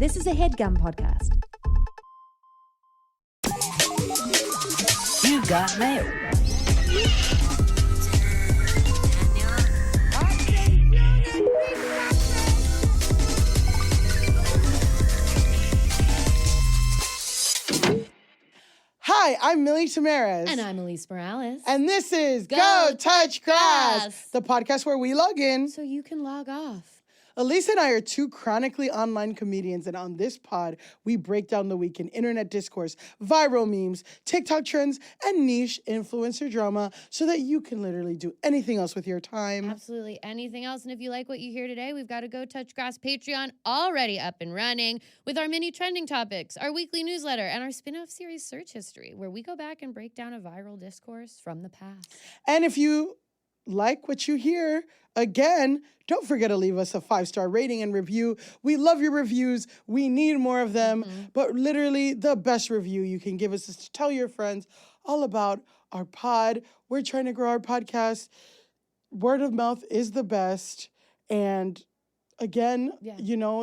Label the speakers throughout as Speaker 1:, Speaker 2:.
Speaker 1: This is a HeadGum podcast.
Speaker 2: You got mail.
Speaker 3: Hi, I'm Millie Tamaris.
Speaker 4: And I'm Elise Morales.
Speaker 3: And this is
Speaker 4: Go
Speaker 3: Touch Grass,
Speaker 4: Grass,
Speaker 3: the podcast where we log in.
Speaker 4: so you can log off.
Speaker 3: Elise and I are two chronically online comedians, and on this pod, we break down the week in internet discourse, viral memes, TikTok trends, and niche influencer drama so that you can literally do anything else with your time.
Speaker 4: Absolutely anything else. And if you like what you hear today, we've got a Go Touch Grass Patreon already up and running with our mini trending topics, our weekly newsletter, and our spin-off series Search History, where we go back and break down a viral discourse from the past.
Speaker 3: And if you like what you hear, again, don't forget to leave us a 5-star rating and review. We love your reviews. We need more of them. But literally, the best review you can give us is to tell your friends all about our pod. We're trying to grow our podcast. Word of mouth is the best. And again,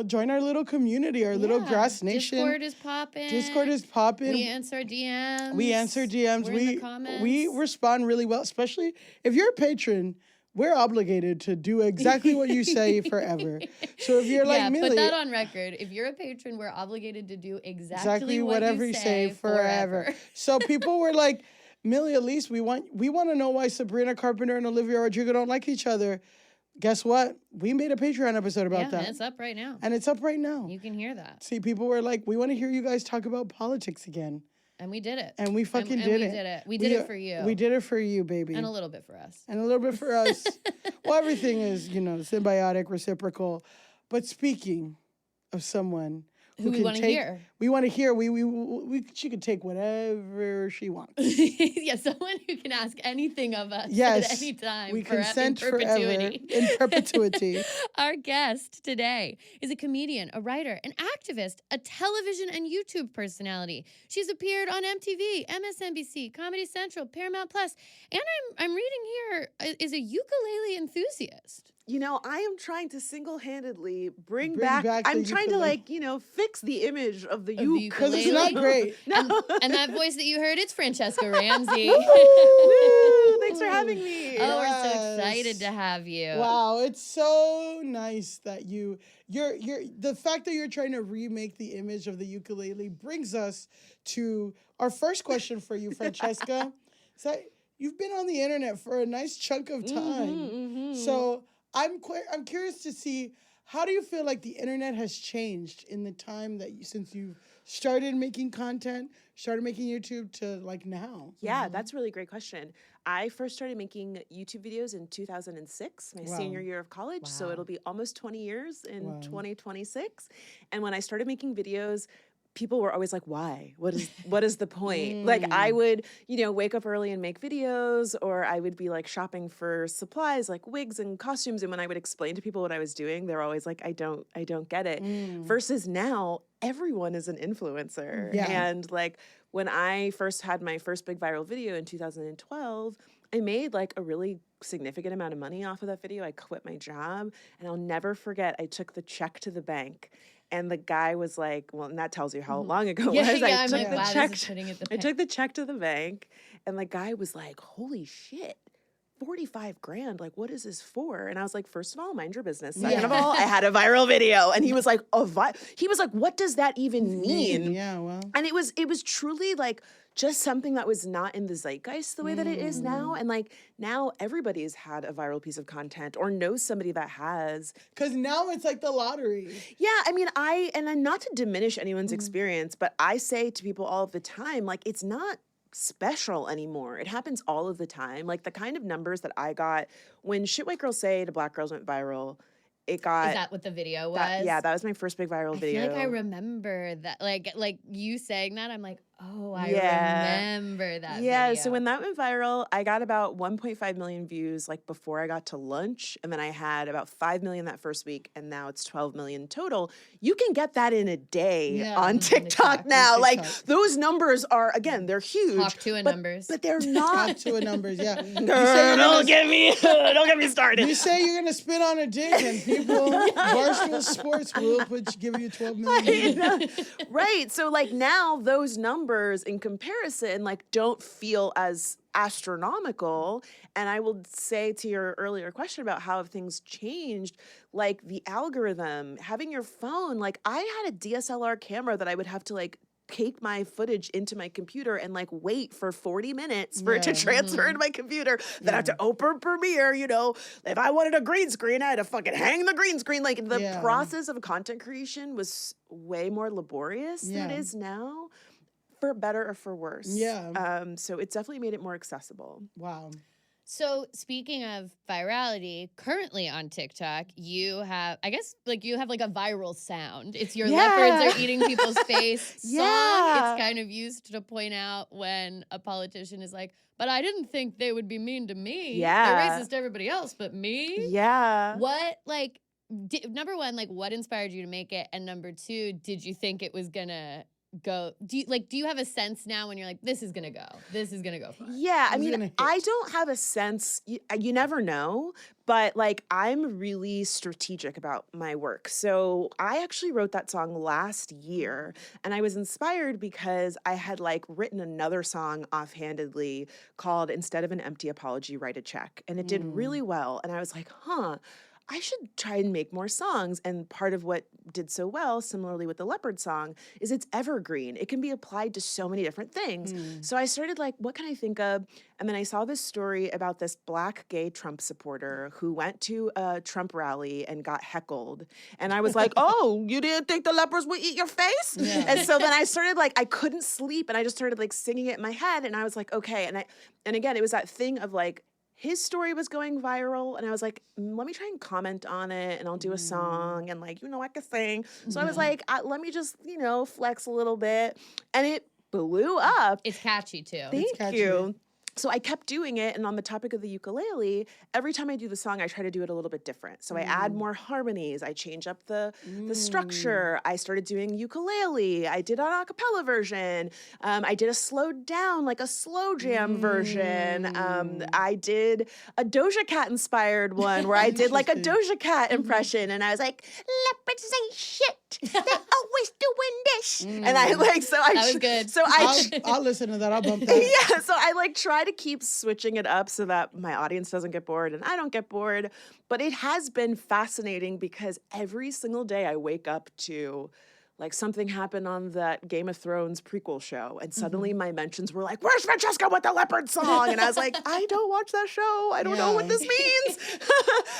Speaker 3: join our little community, our little Grass Nation.
Speaker 4: Discord is popping. We answer DMs. We're in the comments.
Speaker 3: We respond really well, especially if you're a patron. We're obligated to do exactly what you say forever. So if you're like Millie,
Speaker 4: put that on record. If you're a patron, we're obligated to do exactly
Speaker 3: whatever you say forever. So people were like, Millie, at least we want to know why Sabrina Carpenter and Olivia Rodrigo don't like each other. Guess what? We made a Patreon episode about that.
Speaker 4: And it's up right now.
Speaker 3: You
Speaker 4: can hear that.
Speaker 3: See, people were like, we want to hear you guys talk about politics again.
Speaker 4: And we did it.
Speaker 3: And we fucking did it.
Speaker 4: We did it for you.
Speaker 3: We did it for you, baby.
Speaker 4: And a little bit for us.
Speaker 3: Well, everything is, symbiotic, reciprocal. But speaking of someone
Speaker 4: who we want to hear.
Speaker 3: We want to hear. She could take whatever she wants.
Speaker 4: Yeah, someone who can ask anything of us at any time.
Speaker 3: We consent forever in perpetuity.
Speaker 4: Our guest today is a comedian, a writer, an activist, a television and YouTube personality. She's appeared on MTV, MSNBC, Comedy Central, Paramount Plus, and I'm reading here is a ukulele enthusiast.
Speaker 5: I am trying to single-handedly bring back I'm trying
Speaker 3: ukulele.
Speaker 5: to fix the image of the ukulele.
Speaker 3: Because it's not great.
Speaker 4: No. And that voice that you heard, it's Franchesca Ramsey.
Speaker 5: Woo! Thanks for having me.
Speaker 4: Oh, we're so excited to have you.
Speaker 3: Wow, it's so nice that you're the fact that you're trying to remake the image of the ukulele brings us to our first question for you, Franchesca. So you've been on the internet for a nice chunk of time. So I'm curious to see, how do you feel like the internet has changed in the time that since you've started making content, started making YouTube to like now?
Speaker 5: Yeah, that's a really great question. I first started making YouTube videos in 2006, my senior year of college. So it'll be almost 20 years in 2026. And when I started making videos, people were always like, why? What is the point? Like I would, wake up early and make videos, or I would be like shopping for supplies like wigs and costumes. And when I would explain to people what I was doing, they're always like, I don't get it. Versus now, everyone is an influencer.
Speaker 3: Yeah.
Speaker 5: And like when I first had my first big viral video in 2012, I made like a really significant amount of money off of that video. I quit my job, and I'll never forget, I took the check to the bank. And the guy was like, well, and that tells you how long ago it was. I took the check to the bank, and the guy was like, holy shit, 45 grand. Like, what is this for? And I was like, first of all, mind your business. Second of all, I had a viral video. And he was like, he was like, what does that even mean?
Speaker 3: Yeah, well.
Speaker 5: And it was truly like just something that was not in the zeitgeist the way that it is now. And like now everybody's had a viral piece of content or knows somebody that has.
Speaker 3: Because now it's like the lottery.
Speaker 5: Yeah, I mean, and not to diminish anyone's experience, but I say to people all of the time, like, it's not special anymore. It happens all of the time. Like the kind of numbers that I got when Shit White Girls Say to Black Girls went viral, it got...
Speaker 4: Is that what the video was?
Speaker 5: Yeah, that was my first big viral video.
Speaker 4: I feel like I remember that, like you saying that, I'm like, Oh, I
Speaker 5: Yeah.
Speaker 4: remember that
Speaker 5: Yeah,
Speaker 4: video.
Speaker 5: so when that went viral, I got about 1.5 million views like before I got to lunch, and then I had about 5 million that first week, and now it's 12 million total. You can get that in a day
Speaker 3: Yeah,
Speaker 5: on
Speaker 3: on
Speaker 5: TikTok now.
Speaker 3: on
Speaker 5: Like
Speaker 3: TikTok.
Speaker 5: those numbers are again, they're huge.
Speaker 4: Talk to a numbers.
Speaker 5: But they're not.
Speaker 3: Top two in numbers, yeah.
Speaker 5: Don't get me started.
Speaker 3: You say you're gonna spit on a dick, and people, Barstool Sports will give you 12 million.
Speaker 5: Right. So like now those numbers in comparison like don't feel as astronomical. And I will say to your earlier question about how have things changed, like the algorithm, having your phone, like I had a DSLR camera that I would have to like take my footage into my computer and like wait for 40 minutes for it to
Speaker 3: Yeah.
Speaker 5: transfer into my computer. Then I have to open Premiere, you know. If I wanted a green screen, I had to fucking hang the green screen. Like the
Speaker 3: Yeah.
Speaker 5: process of content creation was way more laborious than it
Speaker 3: Yeah.
Speaker 5: is now, for better or for worse.
Speaker 3: Yeah.
Speaker 5: So it's definitely made it more accessible.
Speaker 3: Wow.
Speaker 4: So speaking of virality, currently on TikTok, you have, I guess, like you have like a viral sound. It's your leopards are eating people's face song.
Speaker 5: Yeah.
Speaker 4: It's kind of used to point out when a politician is like, but I didn't think they would be mean to me.
Speaker 5: Yeah.
Speaker 4: They're racist to everybody else, but me?
Speaker 5: Yeah.
Speaker 4: What, like, number one, like what inspired you to make it? And number two, did you think it was gonna go? Do you have a sense now when you're like, this is gonna go far?
Speaker 5: Yeah, I
Speaker 3: Who's gonna
Speaker 5: mean,
Speaker 3: hit?
Speaker 5: I don't have a sense, you never know, but like I'm really strategic about my work. So I actually wrote that song last year, and I was inspired because I had like written another song offhandedly called Instead of an Empty Apology, Write a Check. And it did really well. And I was like, I should try and make more songs. And part of what did so well, similarly with the Leopard song, is it's evergreen. It can be applied to so many different things. So I started like, what can I think of? And then I saw this story about this Black gay Trump supporter who went to a Trump rally and got heckled. And I was like, oh, you didn't think the lepers would eat your face?
Speaker 3: Yeah.
Speaker 5: And so then I started like, I couldn't sleep, and I just started like singing it in my head. And I was like, okay. And again, it was that thing of like, his story was going viral, and I was like, let me try and comment on it, and I'll do a song, and like, I can sing. So I was like, let me just, flex a little bit, and it blew up.
Speaker 4: It's catchy too.
Speaker 5: Thank
Speaker 3: catchy.
Speaker 5: you. So I kept doing it, and on the topic of the ukulele, every time I do the song, I try to do it a little bit different. So I add more harmonies, I change up the structure. I started doing ukulele. I did an a cappella version. I did a slowed down, like a slow jam version. I did a Doja Cat inspired one where I did like a Doja Cat impression, and I was like, leopards ain't shit. They're always doing this. And I like, so I,
Speaker 4: That was good.
Speaker 5: So
Speaker 3: I'll listen to that. I'll bump that.
Speaker 5: yeah, so I like try to keep switching it up so that my audience doesn't get bored and I don't get bored. But it has been fascinating because every single day I wake up to like something happened on that Game of Thrones prequel show, and suddenly my mentions were like, where's Franchesca with the leopard song? And I was like, I don't watch that show. I don't know what this means.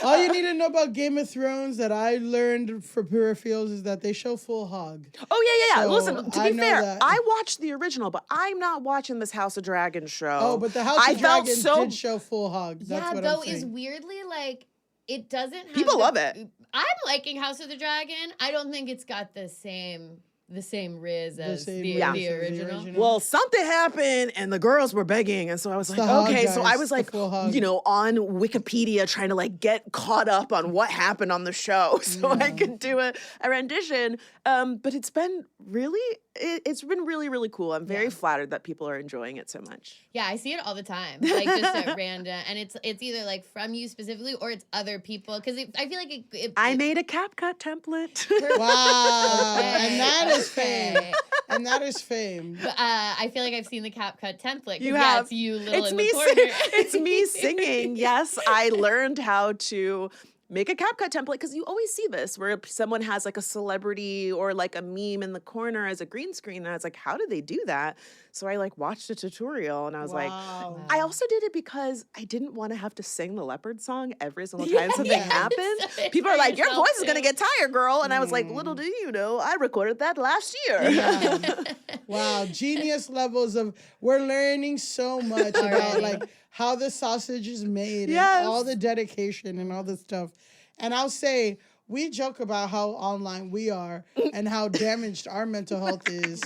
Speaker 3: All you need to know about Game of Thrones that I learned for Pure Fields is that they show full hog.
Speaker 5: Oh, yeah.
Speaker 3: So,
Speaker 5: Listen, to
Speaker 3: I
Speaker 5: be
Speaker 3: know
Speaker 5: fair,
Speaker 3: that.
Speaker 5: I watched the original, but I'm not watching this House of Dragons show.
Speaker 3: Oh, but the House
Speaker 5: I
Speaker 3: of
Speaker 5: felt
Speaker 3: Dragons
Speaker 5: so-
Speaker 3: did show full hog. That's
Speaker 4: Yeah,
Speaker 3: what
Speaker 4: though
Speaker 3: I'm saying.
Speaker 4: is weirdly like it doesn't have
Speaker 5: People love it.
Speaker 4: I'm liking House of the Dragon. I don't think it's got the same riz as
Speaker 3: same
Speaker 4: the
Speaker 3: riz as the
Speaker 4: original.
Speaker 3: original.
Speaker 5: Well, something happened and the girls were begging. And so I was like,
Speaker 3: the hog,
Speaker 5: okay. So I
Speaker 3: guys,
Speaker 5: was
Speaker 3: the
Speaker 5: like,
Speaker 3: full hog.
Speaker 5: on Wikipedia trying to like get caught up on what happened on the show so I could do a rendition. But it's been really, it's been really, really cool. I'm very flattered that people are enjoying it so much.
Speaker 4: Yeah, I see it all the time, like just at random, and it's either like from you specifically or it's other people because I feel like
Speaker 5: I made a CapCut template.
Speaker 3: Wow.
Speaker 4: Okay,
Speaker 3: And that is
Speaker 4: okay.
Speaker 3: fame. And that is fame.
Speaker 4: But I feel like I've seen the CapCut template. 'Cause,
Speaker 5: You
Speaker 4: yeah,
Speaker 5: have.
Speaker 4: it's you little
Speaker 5: It's
Speaker 4: in
Speaker 5: me.
Speaker 4: the corner.
Speaker 5: It's me singing. Yes, I learned how to make a CapCut template because you always see this where someone has like a celebrity or like a meme in the corner as a green screen, and I was like, how do they do that? So I like watched a tutorial, and I was like,
Speaker 3: Wow.
Speaker 5: I also did it because I didn't want to have to sing the leopard song every single time something happened. People are like, your voice is gonna get tired, girl, and I was like, little do you know, I recorded that last year.
Speaker 3: Yeah. Wow, genius levels of we're learning so much about
Speaker 4: Already.
Speaker 3: like how the sausage is made
Speaker 5: Yes.
Speaker 3: and all the dedication and all this stuff. And I'll say we joke about how online we are and how damaged our mental health is.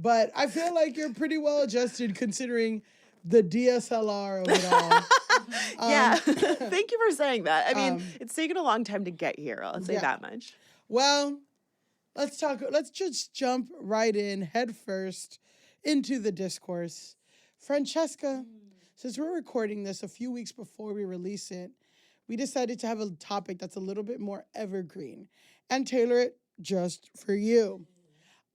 Speaker 3: But I feel like you're pretty well adjusted considering the DSLR of it all.
Speaker 5: Yeah. Thank you for saying that. I mean,
Speaker 3: um,
Speaker 5: it's taken a long time to get here. I'll say
Speaker 3: yeah.
Speaker 5: that much.
Speaker 3: Well, let's just jump right in head first into the discourse. Franchesca, since we're recording this a few weeks before we release it, we decided to have a topic that's a little bit more evergreen and tailor it just for you.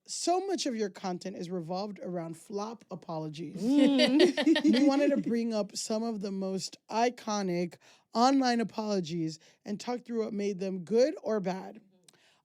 Speaker 3: So much of your content is revolved around flop apologies. We wanted to bring up some of the most iconic online apologies and talk through what made them good or bad.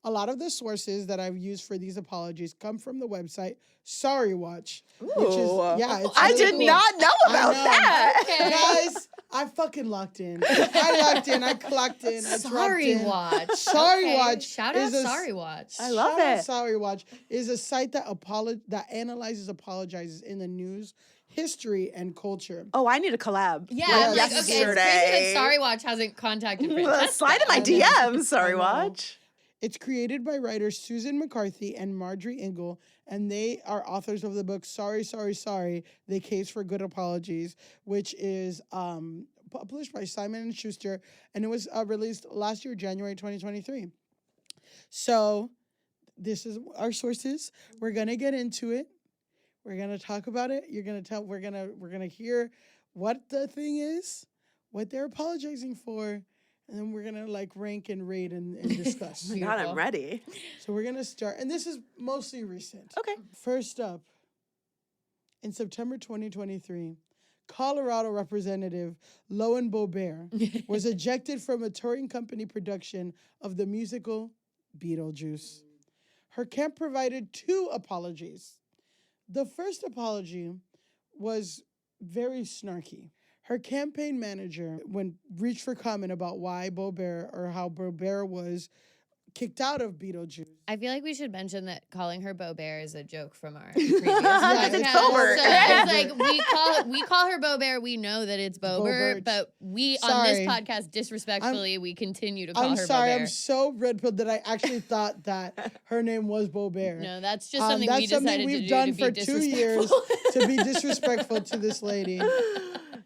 Speaker 3: A lot of the sources that I've used for these apologies come from the website Sorry Watch, which is it's
Speaker 5: I
Speaker 3: really
Speaker 5: did
Speaker 3: cool.
Speaker 5: not know about
Speaker 3: know.
Speaker 5: that.
Speaker 4: Okay.
Speaker 3: Guys, I fucking locked in. I clocked in. I
Speaker 4: Sorry
Speaker 3: dropped in.
Speaker 4: Watch.
Speaker 3: Sorry
Speaker 4: Okay.
Speaker 3: Watch
Speaker 4: Shout out
Speaker 3: is a-
Speaker 4: Sorry Watch.
Speaker 5: I love
Speaker 3: Shout out
Speaker 5: it.
Speaker 3: Sorry Watch is a site that analyzes apologizes in the news, history, and culture.
Speaker 5: Oh, I need a collab.
Speaker 4: Yeah,
Speaker 3: Yes.
Speaker 4: I'm like, okay, it's crazy that Sorry Watch hasn't contacted Francesca.
Speaker 5: Slide in my
Speaker 3: I know.
Speaker 5: DMs, Sorry
Speaker 3: I know.
Speaker 5: Watch.
Speaker 3: It's created by writers Susan McCarthy and Marjorie Engel, and they are authors of the book Sorry, Sorry, Sorry, The Case for Good Apologies, which is published by Simon & Schuster, and it was released last year, January 2023. So this is our sources. We're going to get into it. We're going to talk about it. We're going to hear what the thing is, what they're apologizing for, and then we're going to like rank and rate and discuss.
Speaker 5: God,
Speaker 4: Beautiful.
Speaker 5: I'm ready.
Speaker 3: So we're going to start, and this is mostly recent.
Speaker 5: Okay.
Speaker 3: First up, in September 2023, Colorado Representative Loan Bobert was ejected from a touring company production of the musical Beetlejuice. Her camp provided 2 apologies. The first apology was very snarky. Her campaign manager, when reached for comment about why Bobert or how Bobert was kicked out of Beetlejuice.
Speaker 4: I feel like we should mention that calling her Bobert is a joke from our previous
Speaker 5: Because it's Bobert.
Speaker 4: So it's like we call her Bobert. We know that it's Bobert,
Speaker 3: Bobert.
Speaker 4: but we on this
Speaker 3: Sorry.
Speaker 4: podcast disrespectfully we continue to call
Speaker 3: I'm
Speaker 4: her
Speaker 3: sorry,
Speaker 4: Bobert.
Speaker 3: I'm so red pilled that I actually thought that her name was Bobert.
Speaker 4: No, that's just something we
Speaker 3: that's something
Speaker 4: decided
Speaker 3: we've
Speaker 4: to do
Speaker 3: done
Speaker 4: to be
Speaker 3: for 2 years
Speaker 4: disrespectful.
Speaker 3: to be disrespectful to this lady.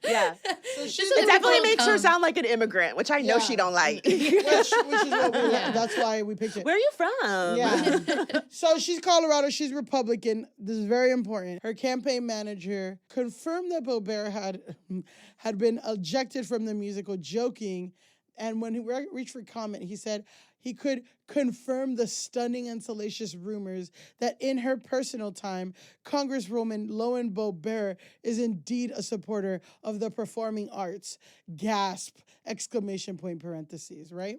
Speaker 5: Yeah.
Speaker 3: So she's
Speaker 4: Just so
Speaker 5: It
Speaker 4: that
Speaker 5: definitely
Speaker 4: people
Speaker 5: makes her
Speaker 4: come.
Speaker 5: sound like an immigrant, which I know
Speaker 3: Yeah.
Speaker 5: she don't like.
Speaker 3: which is what we
Speaker 4: Yeah.
Speaker 3: that's why we picked it.
Speaker 5: Where are you from?
Speaker 3: Yeah. So she's Colorado, she's Republican. This is very important. Her campaign manager confirmed that Bobert had been ejected from the musical, joking. And when he reached for comment, he said he could confirm the stunning and salacious rumors that in her personal time, Congresswoman Loan Bobert is indeed a supporter of the performing arts. Gasp! Exclamation point parentheses, right?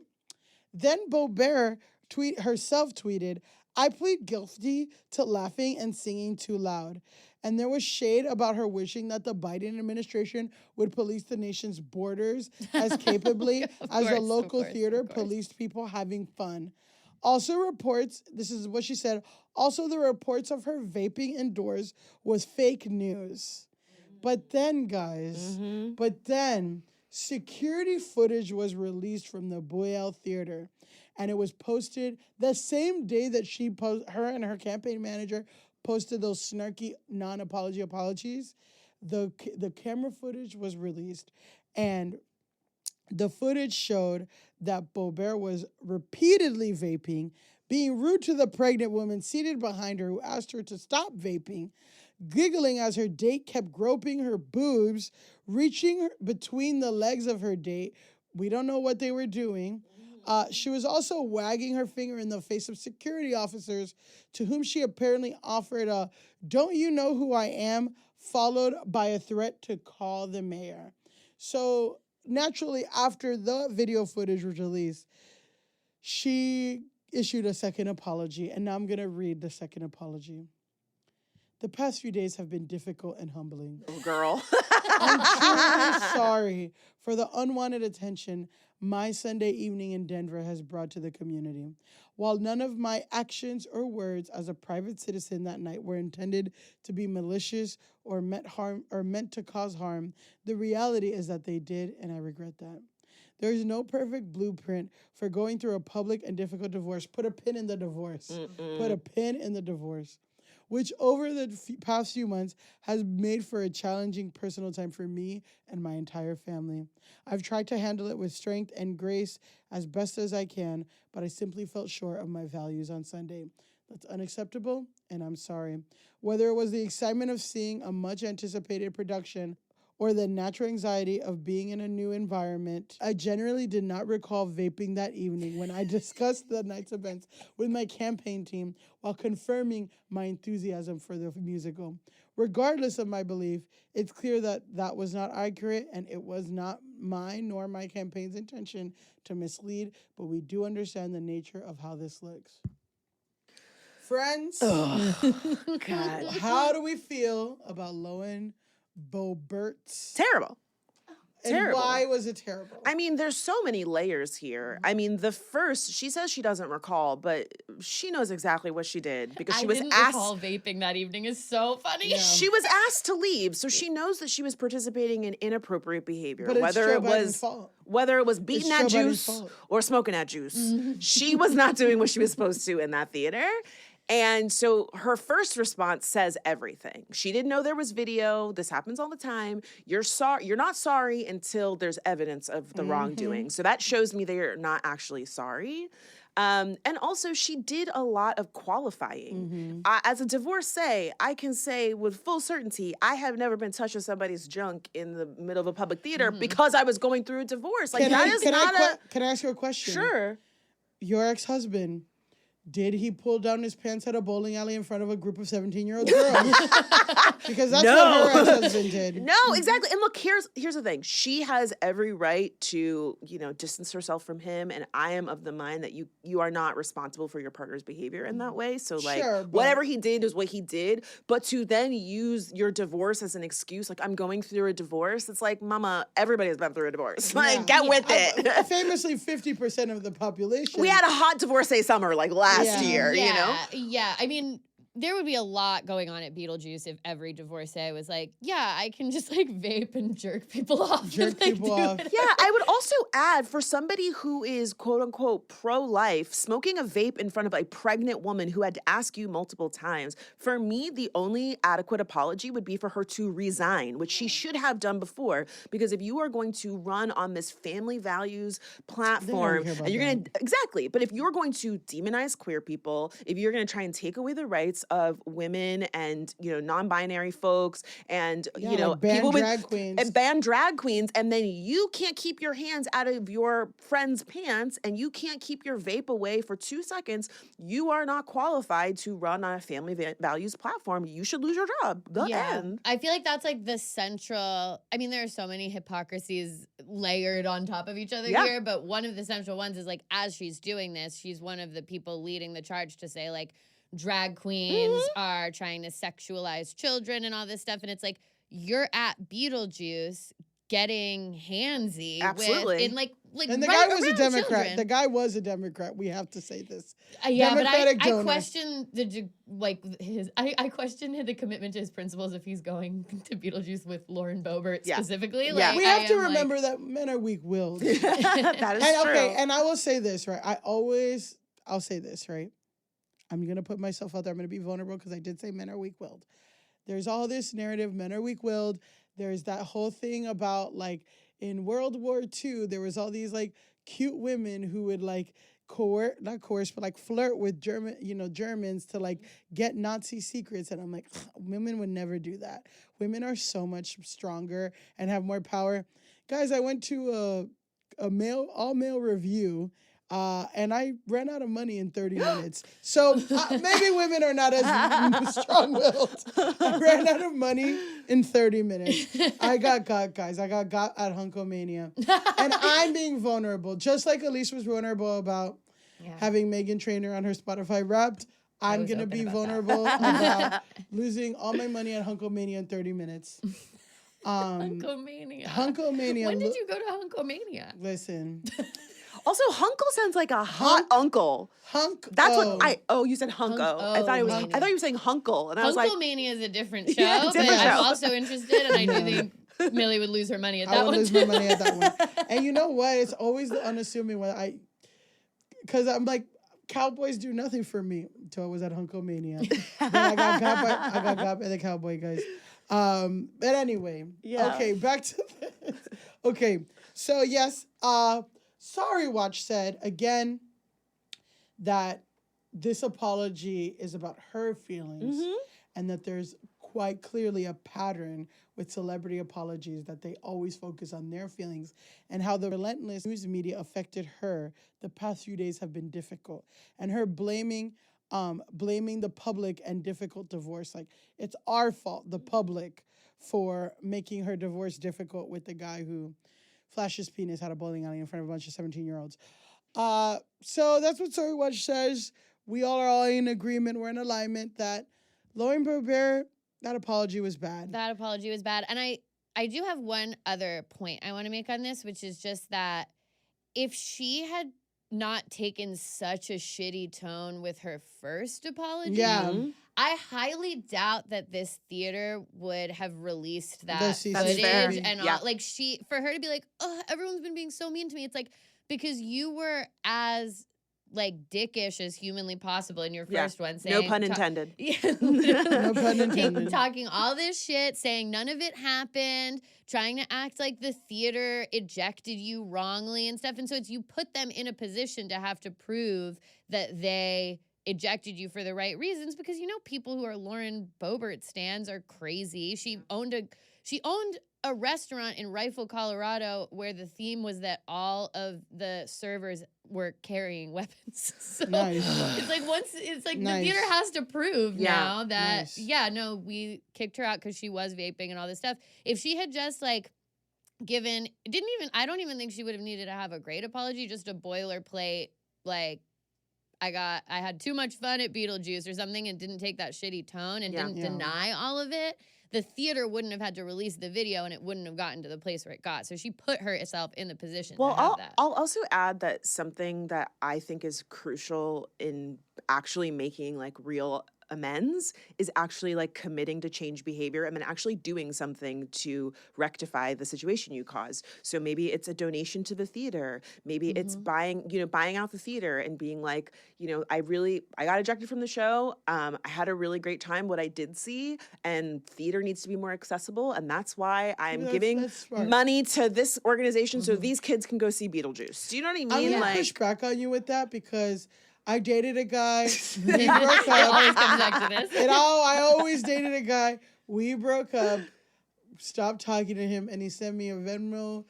Speaker 3: Then Bobert tweeted, I plead guilty to laughing and singing too loud. And there was shade about her wishing that the Biden administration would police the nation's borders as capably as the local theater policed people having fun. Also reports, this is what she said, also the reports of her vaping indoors was fake news. But then, guys, security footage was released from the Boyle Theater, and it was posted the same day that her and her campaign manager posted those snarky non-apology apologies. The camera footage was released, and the footage showed that Bobert was repeatedly vaping, being rude to the pregnant woman seated behind her who asked her to stop vaping, giggling as her date kept groping her boobs, reaching between the legs of her date. We don't know what they were doing. She was also wagging her finger in the face of security officers to whom she apparently offered a, don't you know who I am, followed by a threat to call the mayor. So naturally, after the video footage was released, she issued a second apology, and now I'm going to read the second apology. The past few days have been difficult and humbling.
Speaker 5: Oh, girl.
Speaker 3: I'm truly sorry for the unwanted attention my Sunday evening in Denver has brought to the community. While none of my actions or words as a private citizen that night were intended to be malicious or meant to cause harm, the reality is that they did, and I regret that. There is no perfect blueprint for going through a public and difficult divorce. Put a pin in the divorce. Put a pin in the divorce. which over the past few months has made for a challenging personal time for me and my entire family. I've tried to handle it with strength and grace as best as I can, but I simply felt short of my values on Sunday. That's unacceptable, and I'm sorry. Whether it was the excitement of seeing a much anticipated production or the natural anxiety of being in a new environment, I generally did not recall vaping that evening when I discussed the night's events with my campaign team while confirming my enthusiasm for the musical. Regardless of my belief, it's clear that that was not accurate and it was not mine nor my campaign's intention to mislead, but we do understand the nature of how this looks. Friends,
Speaker 5: God.
Speaker 3: how do we feel about Loan Boebert's?
Speaker 5: Terrible.
Speaker 3: And
Speaker 5: Terrible.
Speaker 3: why was it terrible?
Speaker 5: I mean, there's so many layers here. I mean, the first, she says she doesn't recall, but she knows exactly what she did because she
Speaker 4: I
Speaker 5: was
Speaker 4: didn't
Speaker 5: asked.
Speaker 4: recall vaping that evening is so funny.
Speaker 3: Yeah.
Speaker 5: She was asked to leave, so she knows that she was participating in inappropriate behavior.
Speaker 3: But it's Joe Biden's fault.
Speaker 5: Whether it was beating
Speaker 3: It's
Speaker 5: that
Speaker 3: Joe Biden's
Speaker 5: juice
Speaker 3: fault.
Speaker 5: or smoking that juice, she was not doing what she was supposed to in that theater. And so her first response says everything. She didn't know there was video. This happens all the time. You're not sorry until there's evidence of the wrongdoing. So that shows me they're not actually sorry. And also, she did a lot of qualifying. As a divorcee, I can say with full certainty, I have never been touching somebody's junk in the middle of a public theater because I was going through a divorce. Like,
Speaker 3: Can I ask you a question?
Speaker 5: Sure.
Speaker 3: Your ex-husband, did he pull down his pants at a bowling alley in front of a group of 17-year-old girls? Because that's what her ex-husband did.
Speaker 5: No, exactly. And look, here's the thing. She has every right to, distance herself from him. And I am of the mind that you are not responsible for your partner's behavior in that way. So
Speaker 3: Sure, but
Speaker 5: whatever he did is what he did. But to then use your divorce as an excuse, like I'm going through a divorce, it's like, mama, everybody has been through a divorce. Like, get with it.
Speaker 3: Famously, 50% of the population.
Speaker 5: We had a hot divorcee summer like last year,
Speaker 4: Yeah. I mean, there would be a lot going on at Beetlejuice if every divorcee was like, yeah, I can just like vape and jerk people off.
Speaker 3: Jerk people off.
Speaker 5: Yeah, I would also add for somebody who is quote unquote pro-life, smoking a vape in front of a pregnant woman who had to ask you multiple times, for me, the only adequate apology would be for her to resign, which she should have done before. Because if you are going to run on this family values platform, and you're going to, exactly, but if you're going to demonize queer people, if you're going to try and take away the rights of women and, non-binary folks and,
Speaker 3: like
Speaker 5: people with
Speaker 3: drag queens.
Speaker 5: And ban drag queens, and then you can't keep your hands out of your friend's pants and you can't keep your vape away for 2 seconds, you are not qualified to run on a family values platform. You should lose your job. The end.
Speaker 4: I feel like that's like the central, I mean, there are so many hypocrisies layered on top of each other here, but one of the central ones is like, as she's doing this, she's one of the people leading the charge to say like, drag queens are trying to sexualize children and all this stuff. And it's like, you're at Beetlejuice getting handsy.
Speaker 5: Absolutely.
Speaker 3: And the guy was a Democrat.
Speaker 4: Children.
Speaker 3: The guy was a Democrat. We have to say this.
Speaker 4: Yeah,
Speaker 3: Democratic
Speaker 4: but I
Speaker 3: donor.
Speaker 4: question I question the commitment to his principles if he's going to Beetlejuice with Lauren Boebert specifically.
Speaker 5: Yeah.
Speaker 4: Like,
Speaker 3: We have to remember that men are weak-willed.
Speaker 5: That is true.
Speaker 3: Okay, and I will say this, right? I'll say this, right? I'm going to put myself out there. I'm going to be vulnerable because I did say men are weak-willed. There's all this narrative, men are weak-willed. There's that whole thing about, like, in World War II, there was all these, like, cute women who would, like, flirt with Germans to, like, get Nazi secrets. And I'm like, women would never do that. Women are so much stronger and have more power. Guys, I went to a all-male review, and I ran out of money in 30 minutes. So maybe women are not as strong-willed. I ran out of money in 30 minutes. I got got, guys. I got at Hunkomania. And I'm being vulnerable. Just like Elise was vulnerable about having Meghan Trainor on her Spotify Wrapped, I'm going to be vulnerable about losing all my money at Hunkomania in 30 minutes.
Speaker 4: Hunkomania.
Speaker 3: Hunkomania.
Speaker 4: When did you go to Hunkomania?
Speaker 3: Listen.
Speaker 5: Also, Hunkle sounds like a hot uncle. That's what you said Hunko. I thought you were saying Hunkle. And I was like,
Speaker 4: Hunkomania is a different show,
Speaker 5: different
Speaker 4: but
Speaker 5: show.
Speaker 4: I'm also interested, and I do think Millie would lose her money at that one.
Speaker 3: I would lose my money at that one. And you know what? It's always the unassuming one. Because I'm like, cowboys do nothing for me until I was at Hunkomania. Then I got got by the cowboy guys. But anyway,
Speaker 5: Yeah.
Speaker 3: okay, back to this. Okay, so yes, Sorry Watch said again that this apology is about her feelings and that there's quite clearly a pattern with celebrity apologies that they always focus on their feelings and how the relentless news media affected her. The past few days have been difficult, and her blaming the public and difficult divorce. Like, it's our fault, the public, for making her divorce difficult with the guy who flashed his penis at a bowling alley in front of a bunch of 17-year-olds. So that's what Sorry Watch says. We all are all in agreement. We're in alignment that Lauren Bear, that apology was bad.
Speaker 4: That apology was bad. And I do have one other point I want to make on this, which is just that if she had not taken such a shitty tone with her first apology,
Speaker 3: Yeah.
Speaker 4: I highly doubt that this theater would have released that
Speaker 3: That's
Speaker 4: footage
Speaker 5: fair.
Speaker 4: and
Speaker 5: Yeah.
Speaker 4: all. Like, for her to be like, oh, everyone's been being so mean to me. It's like, because you were as like dickish as humanly possible in your
Speaker 5: Yeah.
Speaker 4: first one, saying
Speaker 5: No pun intended.
Speaker 4: Yeah,
Speaker 3: No pun intended.
Speaker 4: talking all this shit, saying none of it happened, trying to act like the theater ejected you wrongly and stuff. And so you put them in a position to have to prove that they ejected you for the right reasons, because people who are Lauren Boebert stans are crazy. She owned a restaurant in Rifle, Colorado, where the theme was that all of the servers were carrying weapons. So
Speaker 3: Nice.
Speaker 4: it's like
Speaker 3: Nice.
Speaker 4: the theater has to prove now that
Speaker 3: Nice.
Speaker 4: we kicked her out because she was vaping and all this stuff. If she had just like I don't even think she would have needed to have a great apology, just a boilerplate like, I had too much fun at Beetlejuice or something, and didn't take that shitty tone and didn't deny all of it. The theater wouldn't have had to release the video, and it wouldn't have gotten to the place where it got. So she put herself in the position to have that.
Speaker 5: I'll also add that something that I think is crucial in actually making like real amends is actually like committing to change behavior and then actually doing something to rectify the situation you caused. So maybe it's a donation to the theater. Maybe it's buying out the theater and being like, I got ejected from the show. I had a really great time. What I did see, and theater needs to be more accessible. And that's why I'm giving
Speaker 3: that's smart.
Speaker 5: money to this organization so these kids can go see Beetlejuice. Do you know what I mean?
Speaker 3: I'm gonna
Speaker 5: Like,
Speaker 3: push back on you with that because I dated a guy. We
Speaker 4: It
Speaker 3: broke
Speaker 4: always
Speaker 3: up.
Speaker 4: comes back to this.
Speaker 3: I always dated a guy. We broke up. Stopped talking to him, and he sent me a Venmo.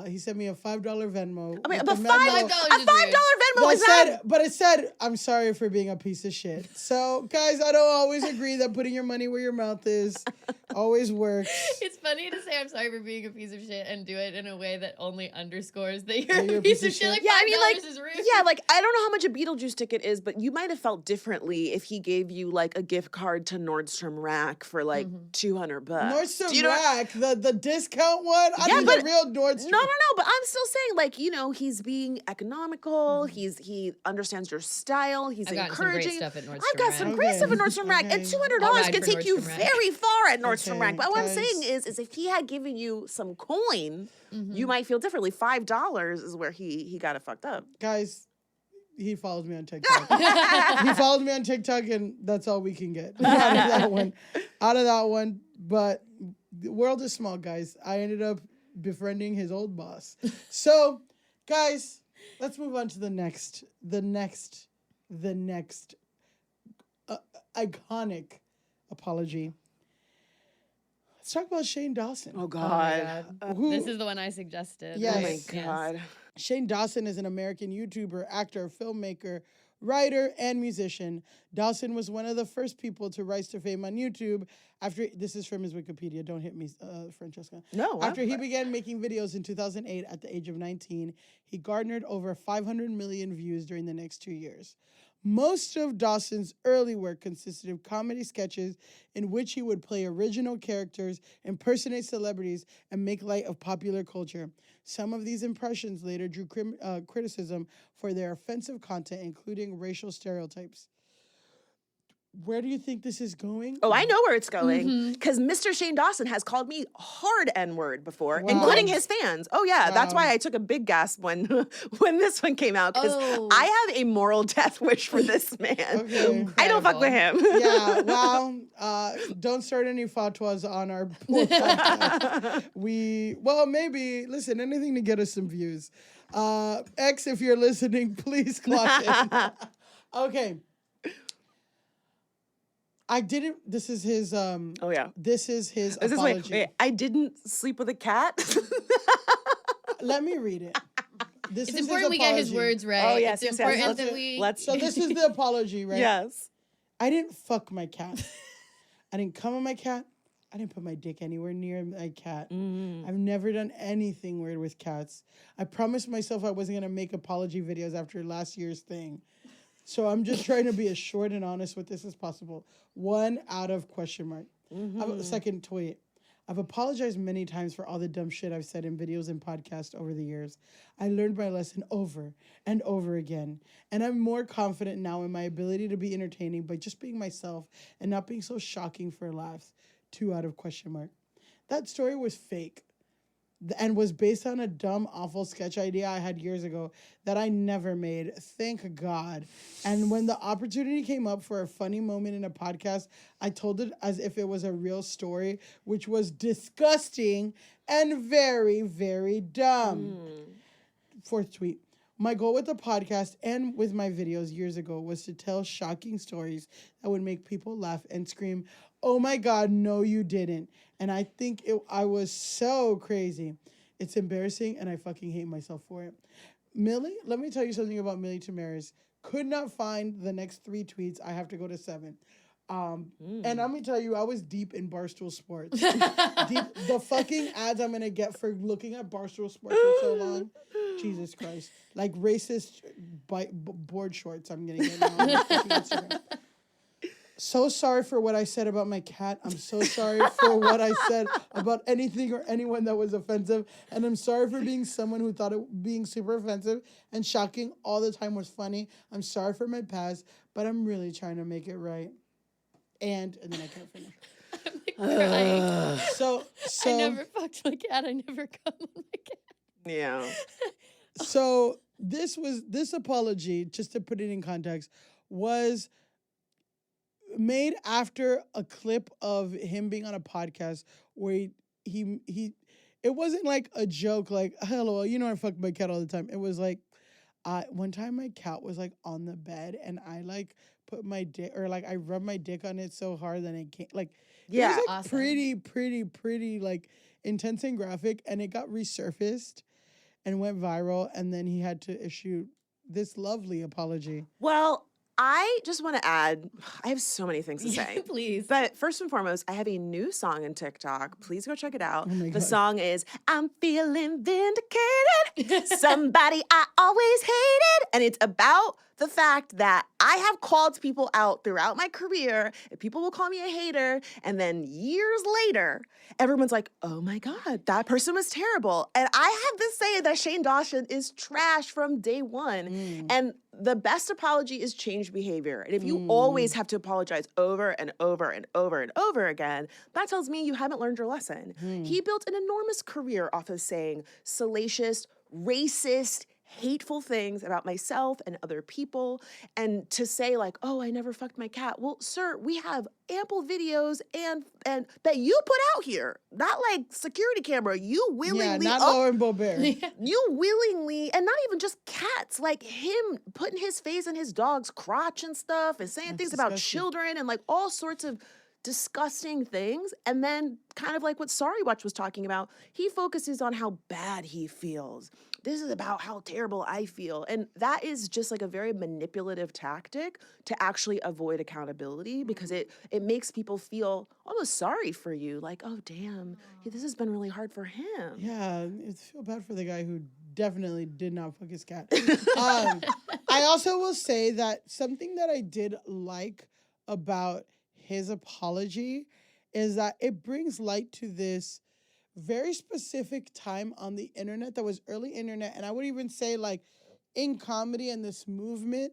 Speaker 3: He sent me a $5 Venmo.
Speaker 5: I mean,
Speaker 3: with
Speaker 5: but
Speaker 3: the
Speaker 5: $5
Speaker 3: memo.
Speaker 4: $5
Speaker 5: a
Speaker 4: is
Speaker 5: $5
Speaker 4: rude.
Speaker 5: Venmo is not.
Speaker 3: But it said, I'm sorry for being a piece of shit. So, guys, I don't always agree that putting your money where your mouth is always works.
Speaker 4: It's funny to say I'm sorry for being a piece of shit and do it in a way that only underscores that you're
Speaker 3: That
Speaker 4: a piece of shit. Like,
Speaker 5: Yeah, I mean, like,
Speaker 4: $5 is rude.
Speaker 5: yeah, like, I don't know how much a Beetlejuice ticket is, but you might have felt differently if he gave you like a gift card to Nordstrom Rack for like $200.
Speaker 3: Nordstrom
Speaker 5: Do you know
Speaker 3: Rack, the discount one? I
Speaker 5: Yeah,
Speaker 3: need
Speaker 5: but-
Speaker 3: the real Nordstrom.
Speaker 5: No, but I'm still saying, like, he's being economical. He understands your style. He's
Speaker 4: I've gotten some great
Speaker 5: encouraging.
Speaker 4: stuff at Nordstrom
Speaker 5: I've got some
Speaker 3: Rack.
Speaker 5: great stuff at
Speaker 3: Okay,
Speaker 5: Nordstrom Rack, and
Speaker 3: okay.
Speaker 5: $200
Speaker 4: I'll ride
Speaker 5: can
Speaker 4: for
Speaker 5: take you
Speaker 4: Nordstrom Rack.
Speaker 5: very far at Nordstrom
Speaker 3: Okay,
Speaker 5: Rack. But what I'm
Speaker 3: guys.
Speaker 5: saying is if he had given you some coin, you might feel differently. $5 is where he got it fucked up.
Speaker 3: Guys, he follows me on TikTok. He followed me on TikTok, and that's all we can get out of that one. But the world is small, guys. I ended up befriending his old boss. So, guys, let's move on to the next iconic apology. Let's talk about Shane Dawson.
Speaker 5: Oh,
Speaker 4: Oh my
Speaker 5: God.
Speaker 4: God.
Speaker 3: Who-
Speaker 4: This is the one I suggested.
Speaker 3: Yes.
Speaker 5: Oh, my
Speaker 3: Yes.
Speaker 5: God.
Speaker 3: Shane Dawson is an American YouTuber, actor, filmmaker, writer, and musician. Dawson was one of the first people to rise to fame on YouTube after, this is from his Wikipedia, don't hit me, Franchesca.
Speaker 5: No.
Speaker 3: After he began making videos in 2008 at the age of 19, he garnered over 500 million views during the next 2 years. Most of Dawson's early work consisted of comedy sketches in which he would play original characters, impersonate celebrities, and make light of popular culture. Some of these impressions later drew criticism for their offensive content, including racial stereotypes. where do you think this is going?
Speaker 5: Oh, I know where it's going. Because Mr. Shane Dawson has called me hard N-word before,
Speaker 3: Wow.
Speaker 5: including his fans. Oh, yeah. That's
Speaker 3: Wow.
Speaker 5: why I took a big gasp when when this one came out. Because
Speaker 4: Oh.
Speaker 5: I have a moral death wish for this man.
Speaker 3: Okay.
Speaker 5: I don't fuck with him.
Speaker 3: Yeah, well, don't start any fatwas on our poor podcast. Maybe, listen, anything to get us some views. X, if you're listening, please clock in. Okay. This is his,
Speaker 5: Oh, yeah.
Speaker 3: this is his
Speaker 5: This is,
Speaker 3: apology.
Speaker 5: wait, I didn't sleep with a cat?
Speaker 3: Let me read it. This
Speaker 4: It's
Speaker 3: is
Speaker 4: important we
Speaker 3: his
Speaker 4: get his
Speaker 3: apology.
Speaker 4: words right.
Speaker 5: Oh, yes,
Speaker 4: It's
Speaker 5: yes, yes.
Speaker 4: important
Speaker 5: Let's-
Speaker 4: that we...
Speaker 5: let's-
Speaker 3: So this is the apology, right?
Speaker 5: Yes.
Speaker 3: I didn't fuck my cat. I didn't come on my cat. I didn't put my dick anywhere near my cat. I've never done anything weird with cats. I promised myself I wasn't going to make apology videos after last year's thing. So I'm just trying to be as short and honest with this as possible. 1 out of question mark. I have a second tweet. I've apologized many times for all the dumb shit I've said in videos and podcasts over the years. I learned my lesson over and over again. And I'm more confident now in my ability to be entertaining by just being myself and not being so shocking for laughs. 2 out of question mark. That story was fake and was based on a dumb, awful sketch idea I had years ago that I never made. Thank God. And when the opportunity came up for a funny moment in a podcast, I told it as if it was a real story, which was disgusting and very, very dumb. 4th tweet. My goal with the podcast and with my videos years ago was to tell shocking stories that would make people laugh and scream, "Oh my God, no, you didn't." And I think I was so crazy. It's embarrassing, and I fucking hate myself for it. Millie, let me tell you something about Millie Tamaris. Could not find the next 3 tweets. I have to go to 7. And let me tell you, I was deep in Barstool Sports. The fucking ads I'm going to get for looking at Barstool Sports for so long. Jesus Christ. Like racist board shorts I'm going to get now on my fucking Instagram. So sorry for what I said about my cat. I'm so sorry for what I said about anything or anyone that was offensive. And I'm sorry for being someone who thought being super offensive and shocking all the time was funny. I'm sorry for my past, but I'm really trying to make it right. And then I can't finish.
Speaker 4: I'm like crying.
Speaker 3: So
Speaker 4: I never fucked my cat. I never come on my cat.
Speaker 5: Yeah.
Speaker 3: So this apology, just to put it in context, was made after a clip of him being on a podcast where he it wasn't like a joke like, "Hello, you know I fuck my cat all the time." It was like, one time my cat was like on the bed and I like put my dick or like I rubbed my dick on it so hard that it can't like
Speaker 5: Yeah.
Speaker 3: it was like
Speaker 4: Awesome.
Speaker 3: pretty like intense and graphic, and it got resurfaced and went viral, and then he had to issue this lovely apology.
Speaker 5: Well, I just want to add, I have so many things to say.
Speaker 4: Please.
Speaker 5: But first and foremost, I have a new song on TikTok. Please go check it out.
Speaker 3: Oh my
Speaker 5: The
Speaker 3: God.
Speaker 5: song is I'm Feeling Vindicated. Somebody I always hated. And it's about the fact that I have called people out throughout my career, and people will call me a hater. And then years later, everyone's like, "Oh my God, that person was terrible." And I have to say that Shane Dawson is trash from day one. And the best apology is change behavior. And if you always have to apologize over and over and over and over again, that tells me you haven't learned your lesson. He built an enormous career off of saying salacious, racist, hateful things about myself and other people. And to say like, "Oh, I never fucked my cat." Well, sir, we have ample videos and that you put out here, not like security camera. You willingly
Speaker 3: Yeah, not Lauren Boebert.
Speaker 5: you willingly, and not even just cats, like him putting his face in his dog's crotch and stuff and saying
Speaker 3: That's
Speaker 5: things about
Speaker 3: disgusting.
Speaker 5: children and like all sorts of disgusting things. And then kind of like what Sorry Watch was talking about, he focuses on how bad he feels. This is about how terrible I feel. And that is just like a very manipulative tactic to actually avoid accountability, because it makes people feel almost sorry for you. Like, "Oh, damn, this has been really hard for him."
Speaker 3: Yeah, I feel bad for the guy who definitely did not fuck his cat. I also will say that something that I did like about his apology is that it brings light to this very specific time on the internet that was early internet, and I would even say like in comedy and this movement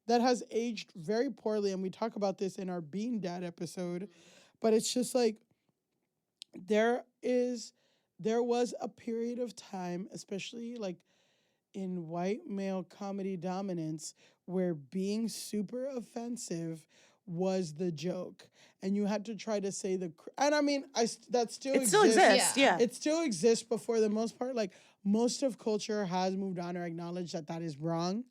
Speaker 3: that has aged very poorly, and we talk about this in our Being Dad episode, but it's just like there was a period of time, especially like in white male comedy dominance, where being super offensive was the joke, and you had to try to say and I mean, that still
Speaker 5: It
Speaker 3: exists.
Speaker 5: still exists, yeah.
Speaker 3: It still exists, but for the most part, like most of culture has moved on or acknowledged that that is wrong.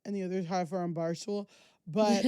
Speaker 3: And the other half are on Barstool, but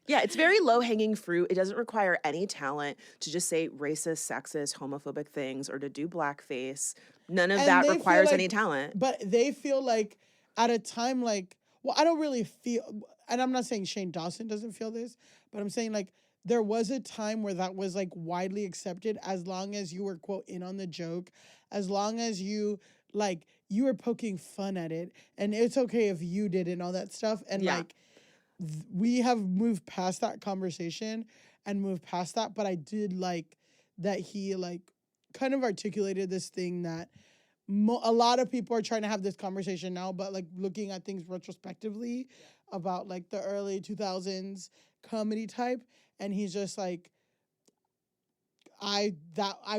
Speaker 5: yeah, it's very low-hanging fruit. It doesn't require any talent to just say racist, sexist, homophobic things or to do blackface. None of that requires any talent.
Speaker 3: But they feel like at a time like, well, I don't really feel, and I'm not saying Shane Dawson doesn't feel this, but I'm saying like there was a time where that was like widely accepted as long as you were, quote, in on the joke, as long as you like, you were poking fun at it, and it's okay if you did and all that stuff. And like, we have moved past that conversation and moved past that, but I did like that he like kind of articulated this thing that a lot of people are trying to have this conversation now, but like looking at things retrospectively about like the early 2000s comedy type, and he's just like, I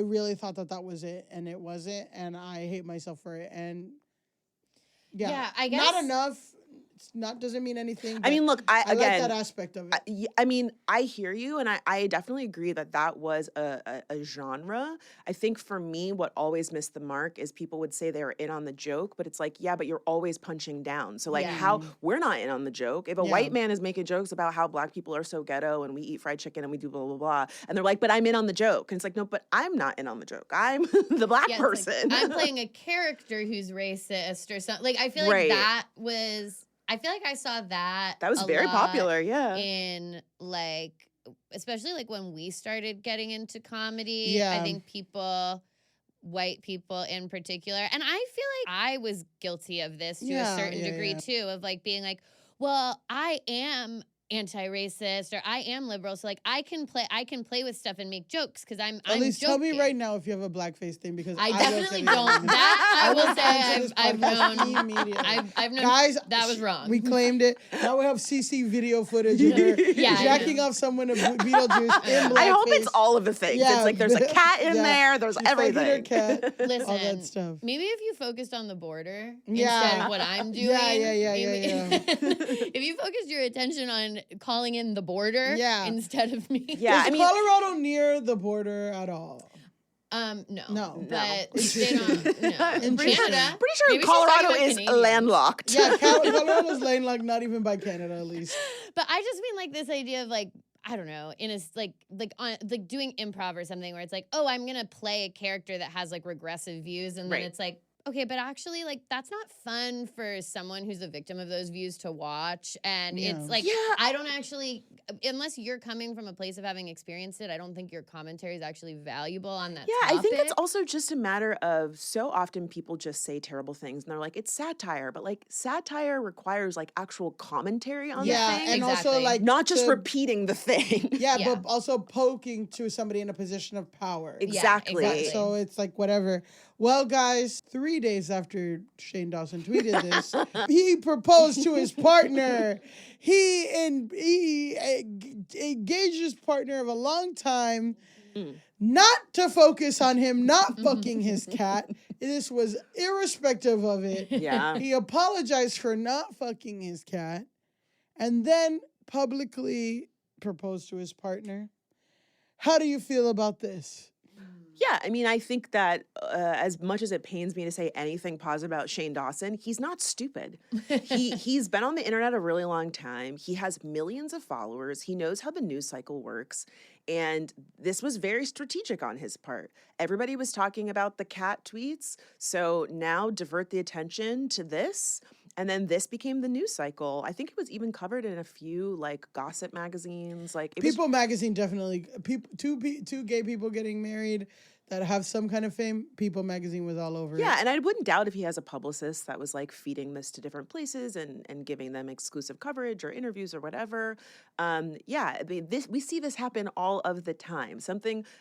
Speaker 3: really thought that was it, and it wasn't, and I hate myself for it. And yeah,
Speaker 4: I guess
Speaker 3: not enough. It's not doesn't mean anything.
Speaker 5: I mean, look, I
Speaker 3: like that aspect of it.
Speaker 5: I mean, I hear you, and I definitely agree that was a genre. I think for me, what always missed the mark is people would say they were in on the joke, but it's like, yeah, but you're always punching down. So like, how we're not in on the joke. If a white man is making jokes about how black people are so ghetto and we eat fried chicken and we do blah blah blah, and they're like, but I'm in on the joke, and it's like, no, but I'm not in on the joke. I'm the black person.
Speaker 4: Like, I'm playing a character who's racist or something. Like I feel like that was. I feel like I saw that.
Speaker 5: That was very popular, yeah.
Speaker 4: In like, especially like when we started getting into comedy. I think white people in particular, and I feel like I was guilty of this to a certain degree too, of like being like, well, I am anti-racist or I am liberal, so like I can play with stuff and make jokes because I'm
Speaker 3: at least
Speaker 4: joking.
Speaker 3: Tell me right now if you have a blackface thing, because
Speaker 4: I definitely don't. That I will say I've known immediately. I've known guys, that was wrong.
Speaker 3: We claimed it. Now we have CC video footage of her jacking off someone of Beetlejuice in blackface.
Speaker 5: I hope it's all of the things. It's like there's a cat in there. There's everything.
Speaker 3: Her cat,
Speaker 4: listen,
Speaker 3: all that stuff.
Speaker 4: Maybe if you focused on the border instead of what I'm doing. If you focused your attention on calling in the border instead of me.
Speaker 3: Yeah, is Colorado near the border at all?
Speaker 4: No. But they don't. No.
Speaker 3: In
Speaker 5: pretty
Speaker 3: Canada,
Speaker 5: sure Colorado is landlocked.
Speaker 3: Yeah, Colorado's landlocked, not even by Canada at least.
Speaker 4: But I just mean like this idea of like, I don't know, in a like doing improv or something where it's like, oh, I'm gonna play a character that has like regressive views, and then it's like, okay, but actually, like, that's not fun for someone who's a victim of those views to watch. And it's like, I don't actually, unless you're coming from a place of having experienced it, I don't think your commentary is actually valuable on that topic.
Speaker 5: I think it's also just a matter of so often people just say terrible things and they're like, it's satire. But like, satire requires like actual commentary on the thing.
Speaker 3: And also like
Speaker 5: not just repeating the thing.
Speaker 3: But also poking to somebody in a position of power.
Speaker 5: Exactly.
Speaker 3: So it's like whatever. Well, guys, 3 days after Shane Dawson tweeted this, he proposed to his partner. He engaged his partner of a long time not to focus on him not fucking his cat. This was irrespective of it.
Speaker 5: Yeah.
Speaker 3: He apologized for not fucking his cat and then publicly proposed to his partner. How do you feel about this?
Speaker 5: Yeah, I mean, I think that as much as it pains me to say anything positive about Shane Dawson, he's not stupid. He's been on the internet a really long time. He has millions of followers. He knows how the news cycle works. And this was very strategic on his part. Everybody was talking about the cat tweets. So now divert the attention to this. And then this became the news cycle. I think it was even covered in a few like gossip magazines. Like
Speaker 3: People magazine definitely. Two gay people getting married. that have some kind of fame, People magazine was all over it.
Speaker 5: Yeah, and I wouldn't doubt if he has a publicist that was like feeding this to different places and giving them exclusive coverage or interviews or whatever. Yeah, I mean, we see this happen all of the time.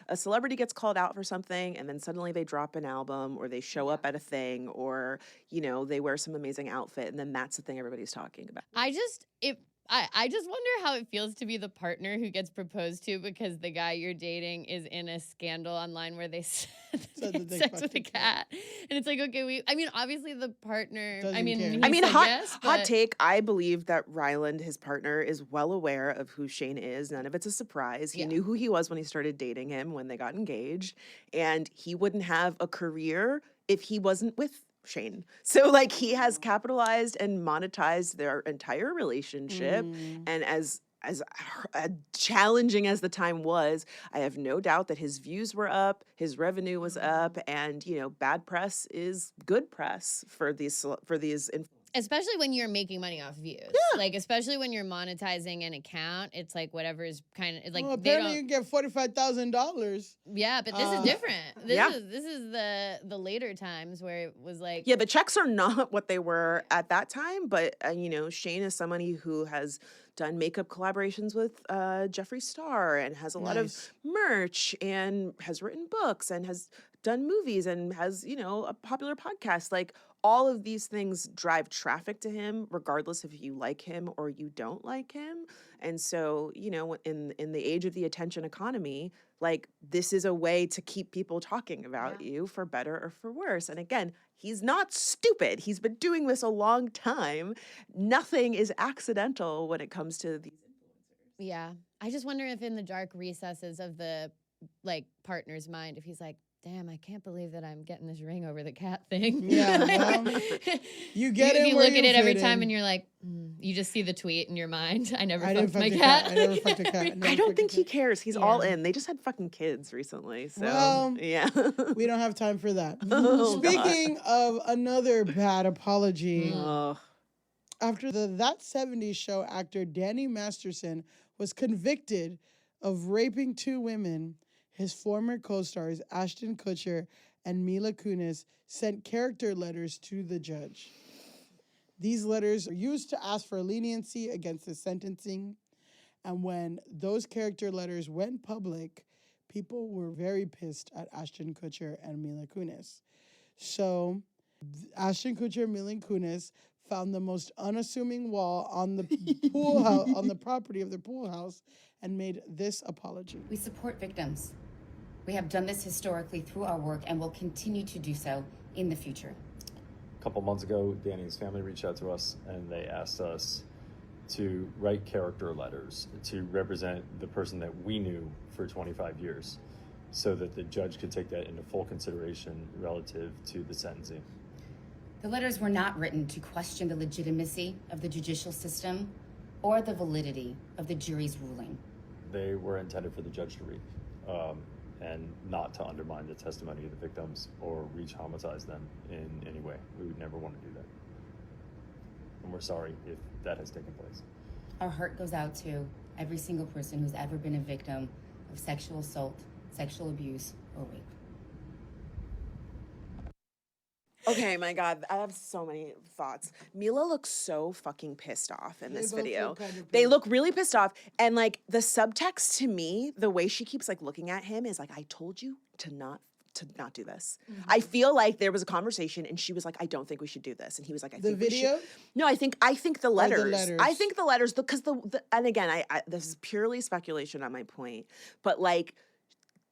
Speaker 5: A celebrity gets called out for something, and then suddenly they drop an album, or they show up at a thing, or they wear some amazing outfit, and then that's the thing everybody's talking about.
Speaker 4: I just wonder how it feels to be the partner who gets proposed to because the guy you're dating is in a scandal online where they said that they had sex with a cat. And it's like, okay, obviously the partner,
Speaker 3: Doesn't care.
Speaker 5: Hot take, I believe that Ryland, his partner, is well aware of who Shane is. None of it's a surprise. He knew who he was when he started dating him, when they got engaged. And he wouldn't have a career if he wasn't with Shane. So like he has capitalized and monetized their entire relationship. And as challenging as the time was, I have no doubt that his views were up, his revenue was up, and bad press is good press for these
Speaker 4: especially when you're making money off views.
Speaker 5: Yeah.
Speaker 4: Like, especially when you're monetizing an account, it's like whatever is kind of like.
Speaker 3: Well, apparently you can get $45,000.
Speaker 4: Yeah, but this is different. This is the later times where it was like.
Speaker 5: Yeah, the checks are not what they were at that time, but Shane is somebody who has done makeup collaborations with Jeffree Star and has a lot of merch and has written books and has done movies and has a popular podcast. Like, all of these things drive traffic to him, regardless if you like him or you don't like him. And so, in the age of the attention economy, like, this is a way to keep people talking about you, for better or for worse. And again, he's not stupid. He's been doing this a long time. Nothing is accidental when it comes to these influencers.
Speaker 4: Yeah. I just wonder if in the dark recesses of the partner's mind, if he's like, damn, I can't believe that I'm getting this ring over the cat thing.
Speaker 3: Yeah, well, you get it.
Speaker 4: You look at it every time and you're like, you just see the tweet in your mind. I never fucked my cat.
Speaker 3: I never fucked a cat.
Speaker 5: I don't think he cares. He's all in. They just had fucking kids recently. So, yeah.
Speaker 3: We don't have time for that.
Speaker 5: Oh,
Speaker 3: Speaking of another bad apology,
Speaker 5: Ugh.
Speaker 3: after the That 70s Show actor Danny Masterson was convicted of raping 2 women, his former co-stars Ashton Kutcher and Mila Kunis sent character letters to the judge. These letters are used to ask for leniency against the sentencing. And when those character letters went public, people were very pissed at Ashton Kutcher and Mila Kunis. So Ashton Kutcher and Mila Kunis found the most unassuming wall on the pool house, on the property of their pool house, and made this apology.
Speaker 1: We support victims. We have done this historically through our work and will continue to do so in the future.
Speaker 2: A couple months ago, Danny's family reached out to us and they asked us to write character letters to represent the person that we knew for 25 years so that the judge could take that into full consideration relative to the sentencing.
Speaker 1: The letters were not written to question the legitimacy of the judicial system or the validity of the jury's ruling.
Speaker 2: They were intended for the judge to read and not to undermine the testimony of the victims or re-traumatize them in any way. We would never want to do that. And we're sorry if that has taken place.
Speaker 1: Our heart goes out to every single person who's ever been a victim of sexual assault, sexual abuse, or rape.
Speaker 5: Okay, my God, I have so many thoughts. Mila looks so fucking pissed off in this video. They look really pissed off. And like the subtext to me, the way she keeps like looking at him is like, I told you to not do this. I feel like there was a conversation and she was like, I don't think we should do this. And he was like, I think we should. The video? No, I think the letters. I think the letters, because and again, I this is purely speculation on my point, but like,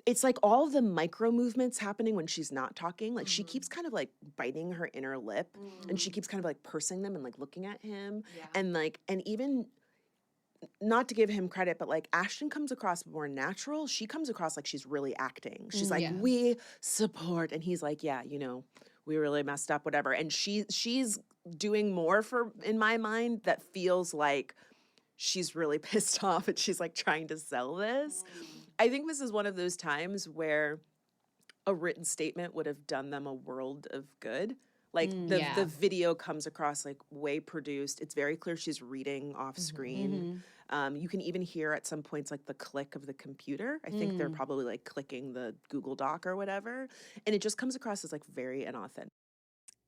Speaker 5: it's like all the micro movements happening when she's not talking. Like she keeps kind of like biting her inner lip and she keeps kind of like pursing them and like looking at him. Yeah. And like, and even not to give him credit, but like Ashton comes across more natural. She comes across like she's really acting. She's like, we support. And he's like, yeah, we really messed up, whatever. And she's doing more in my mind that feels like she's really pissed off and she's like trying to sell this. I think this is one of those times where a written statement would have done them a world of good, Like
Speaker 4: Yeah.
Speaker 5: the video comes across like way produced. It's very clear she's reading off screen. You can even hear at some points like the click of the computer. I think they're probably like clicking the Google Doc or whatever. And it just comes across as like very inauthentic.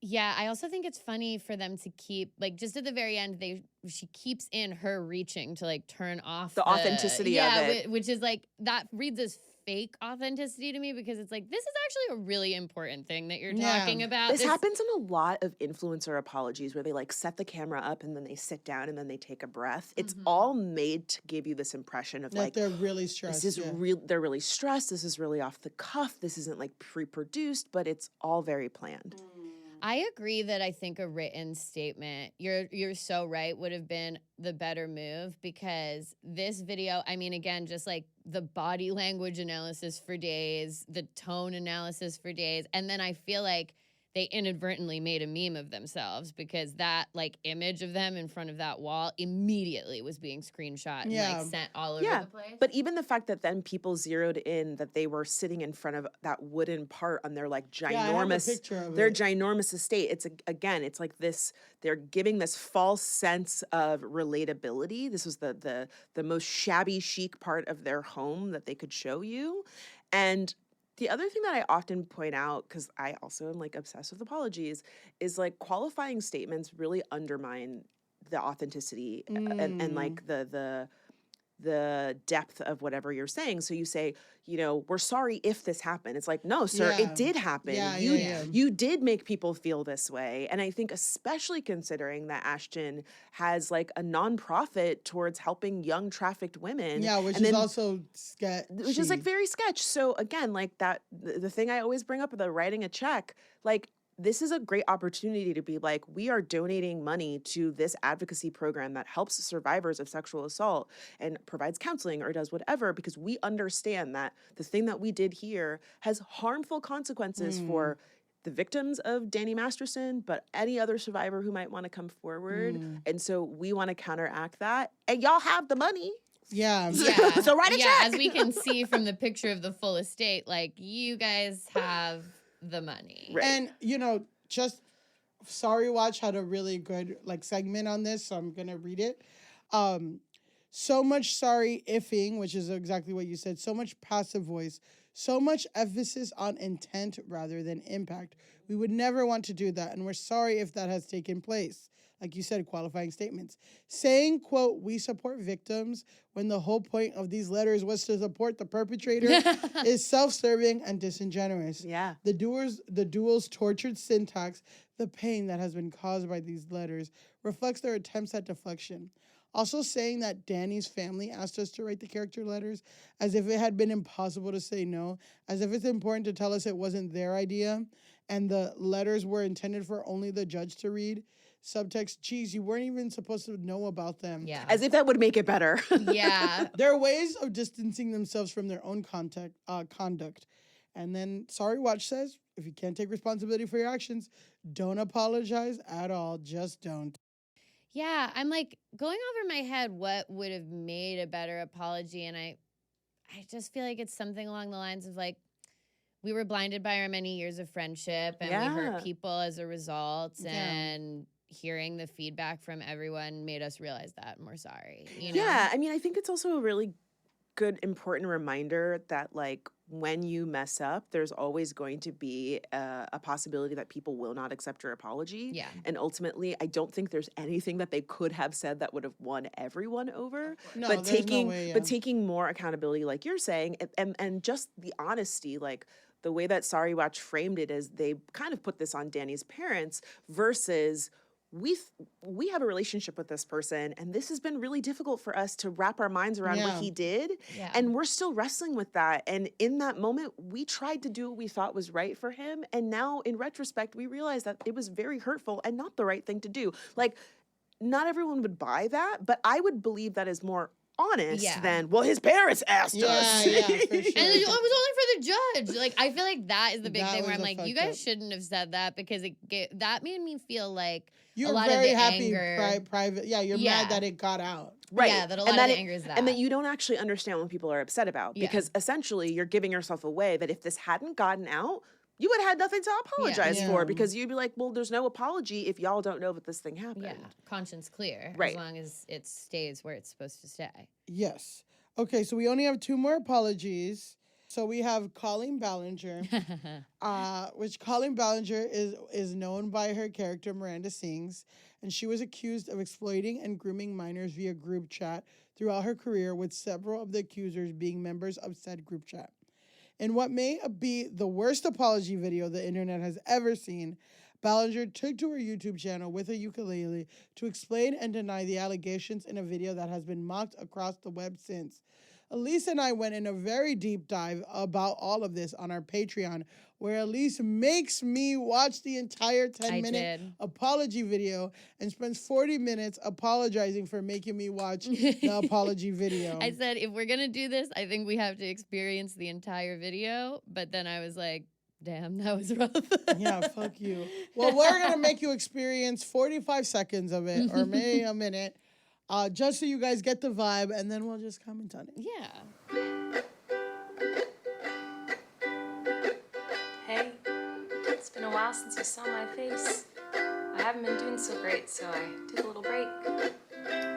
Speaker 4: Yeah, I also think it's funny for them to keep like just at the very end she keeps in her reaching to like turn off
Speaker 5: The authenticity of it.
Speaker 4: which is like that reads as fake authenticity to me because it's like this is actually a really important thing that you're talking about.
Speaker 5: This happens in a lot of influencer apologies where they like set the camera up and then they sit down and then they take a breath. It's all made to give you this impression of
Speaker 3: That
Speaker 5: like
Speaker 3: they're really stressed.
Speaker 5: this is real. They're really stressed. This is really off the cuff. This isn't like pre-produced, but it's all very planned.
Speaker 4: I agree that I think a written statement, you're so right, would have been the better move because this video, I mean, again, just like the body language analysis for days, the tone analysis for days, and then I feel like they inadvertently made a meme of themselves because that like image of them in front of that wall immediately was being screenshot and like sent all over the place.
Speaker 5: But even the fact that then people zeroed in that they were sitting in front of that wooden part on their like ginormous, their ginormous estate. It's again, it's like this, they're giving this false sense of relatability. This was the most shabby chic part of their home that they could show you. And the other thing that I often point out, because I also am like obsessed with apologies, is like qualifying statements really undermine the authenticity and like the depth of whatever you're saying. So you say, you know, we're sorry if this happened. It's like, no, sir, it did happen. You did make people feel this way. And I think especially considering that Ashton has like a nonprofit towards helping young trafficked women.
Speaker 3: Yeah, which is also sketchy.
Speaker 5: Which is like very sketch. So again, like that, the thing I always bring up about writing a check, like this is a great opportunity to be like, we are donating money to this advocacy program that helps survivors of sexual assault and provides counseling or does whatever, because we understand that the thing that we did here has harmful consequences for the victims of Danny Masterson, but any other survivor who might want to come forward. And so we want to counteract that. And y'all have the money.
Speaker 3: Yeah.
Speaker 5: So write a check.
Speaker 4: As we can see from the picture of the full estate, like you guys have the money.
Speaker 5: Right.
Speaker 3: And, you know, just Sorry Watch had a really good like segment on this, so I'm going to read it. So much sorry ifing, which is exactly what you said. So much passive voice. So much emphasis on intent rather than impact. We would never want to do that, and we're sorry if that has taken place. Like you said, qualifying statements. Saying, quote, we support victims when the whole point of these letters was to support the perpetrator is self-serving and disingenuous.
Speaker 5: Yeah.
Speaker 3: The duo's tortured syntax, the pain that has been caused by these letters, reflects their attempts at deflection. Also saying that Danny's family asked us to write the character letters as if it had been impossible to say no, as if it's important to tell us it wasn't their idea, and the letters were intended for only the judge to read. Subtext, geez, you weren't even supposed to know about them.
Speaker 4: Yeah.
Speaker 5: As if that would make it better.
Speaker 4: Yeah.
Speaker 3: There are ways of distancing themselves from their own conduct. And then Sorry Watch says, if you can't take responsibility for your actions, don't apologize at all. Just don't.
Speaker 4: Yeah, I'm like going over my head what would have made a better apology, and I just feel like it's something along the lines of like, we were blinded by our many years of friendship and we hurt people as a result, and hearing the feedback from everyone made us realize that, and we're sorry. You know?
Speaker 5: Yeah, I mean, I think it's also a really good, important reminder that like when you mess up, there's always going to be a possibility that people will not accept your apology.
Speaker 4: Yeah.
Speaker 5: And ultimately, I don't think there's anything that they could have said that would have won everyone over.
Speaker 3: No,
Speaker 5: but
Speaker 3: there's no way,
Speaker 5: but taking more accountability, like you're saying, and just the honesty, like the way that Sorry Watch framed it is they kind of put this on Danny's parents versus we have a relationship with this person, and this has been really difficult for us to wrap our minds around what he did.
Speaker 4: Yeah.
Speaker 5: And we're still wrestling with that. And in that moment, we tried to do what we thought was right for him. And now in retrospect, we realize that it was very hurtful and not the right thing to do. Like, not everyone would buy that, but I would believe that is more honest than, well, his parents asked us.
Speaker 3: Yeah, for sure.
Speaker 4: And it was only for the judge. Like, I feel like that is the big thing where I'm like, you guys
Speaker 3: up.
Speaker 4: shouldn't have said that, because that made me feel like
Speaker 3: You're
Speaker 4: a lot
Speaker 3: very
Speaker 4: of the
Speaker 3: happy
Speaker 4: anger.
Speaker 3: private. Yeah, you're mad that it got out.
Speaker 5: Right.
Speaker 4: Yeah, that a lot of the anger is that.
Speaker 5: And that you don't actually understand what people are upset about. Because essentially you're giving yourself away that if this hadn't gotten out, you would have had nothing to apologize
Speaker 3: Yeah.
Speaker 5: for, because you'd be like, well, there's no apology if y'all don't know that this thing happened.
Speaker 4: Yeah, conscience clear.
Speaker 5: Right.
Speaker 4: As long as it stays where it's supposed to stay.
Speaker 3: Yes. Okay, so we only have 2 more apologies. So we have Colleen Ballinger, which Colleen Ballinger is known by her character Miranda Sings, and she was accused of exploiting and grooming minors via group chat throughout her career, with several of the accusers being members of said group chat. In what may be the worst apology video the internet has ever seen, Ballinger took to her YouTube channel with a ukulele to explain and deny the allegations in a video that has been mocked across the web since. Elise and I went in a very deep dive about all of this on our Patreon, where Elise makes me watch the entire 10-minute apology video and spends 40 minutes apologizing for making me watch the apology video.
Speaker 4: I said, if we're going to do this, I think we have to experience the entire video. But then I was like, damn, that was rough.
Speaker 3: Yeah, fuck you. Well, we're going to make you experience 45 seconds of it, or maybe a minute, just so you guys get the vibe, and then we'll just comment on it.
Speaker 4: Yeah.
Speaker 6: Hey, it's been a while since you saw my face. I haven't been doing so great, so I took a little break.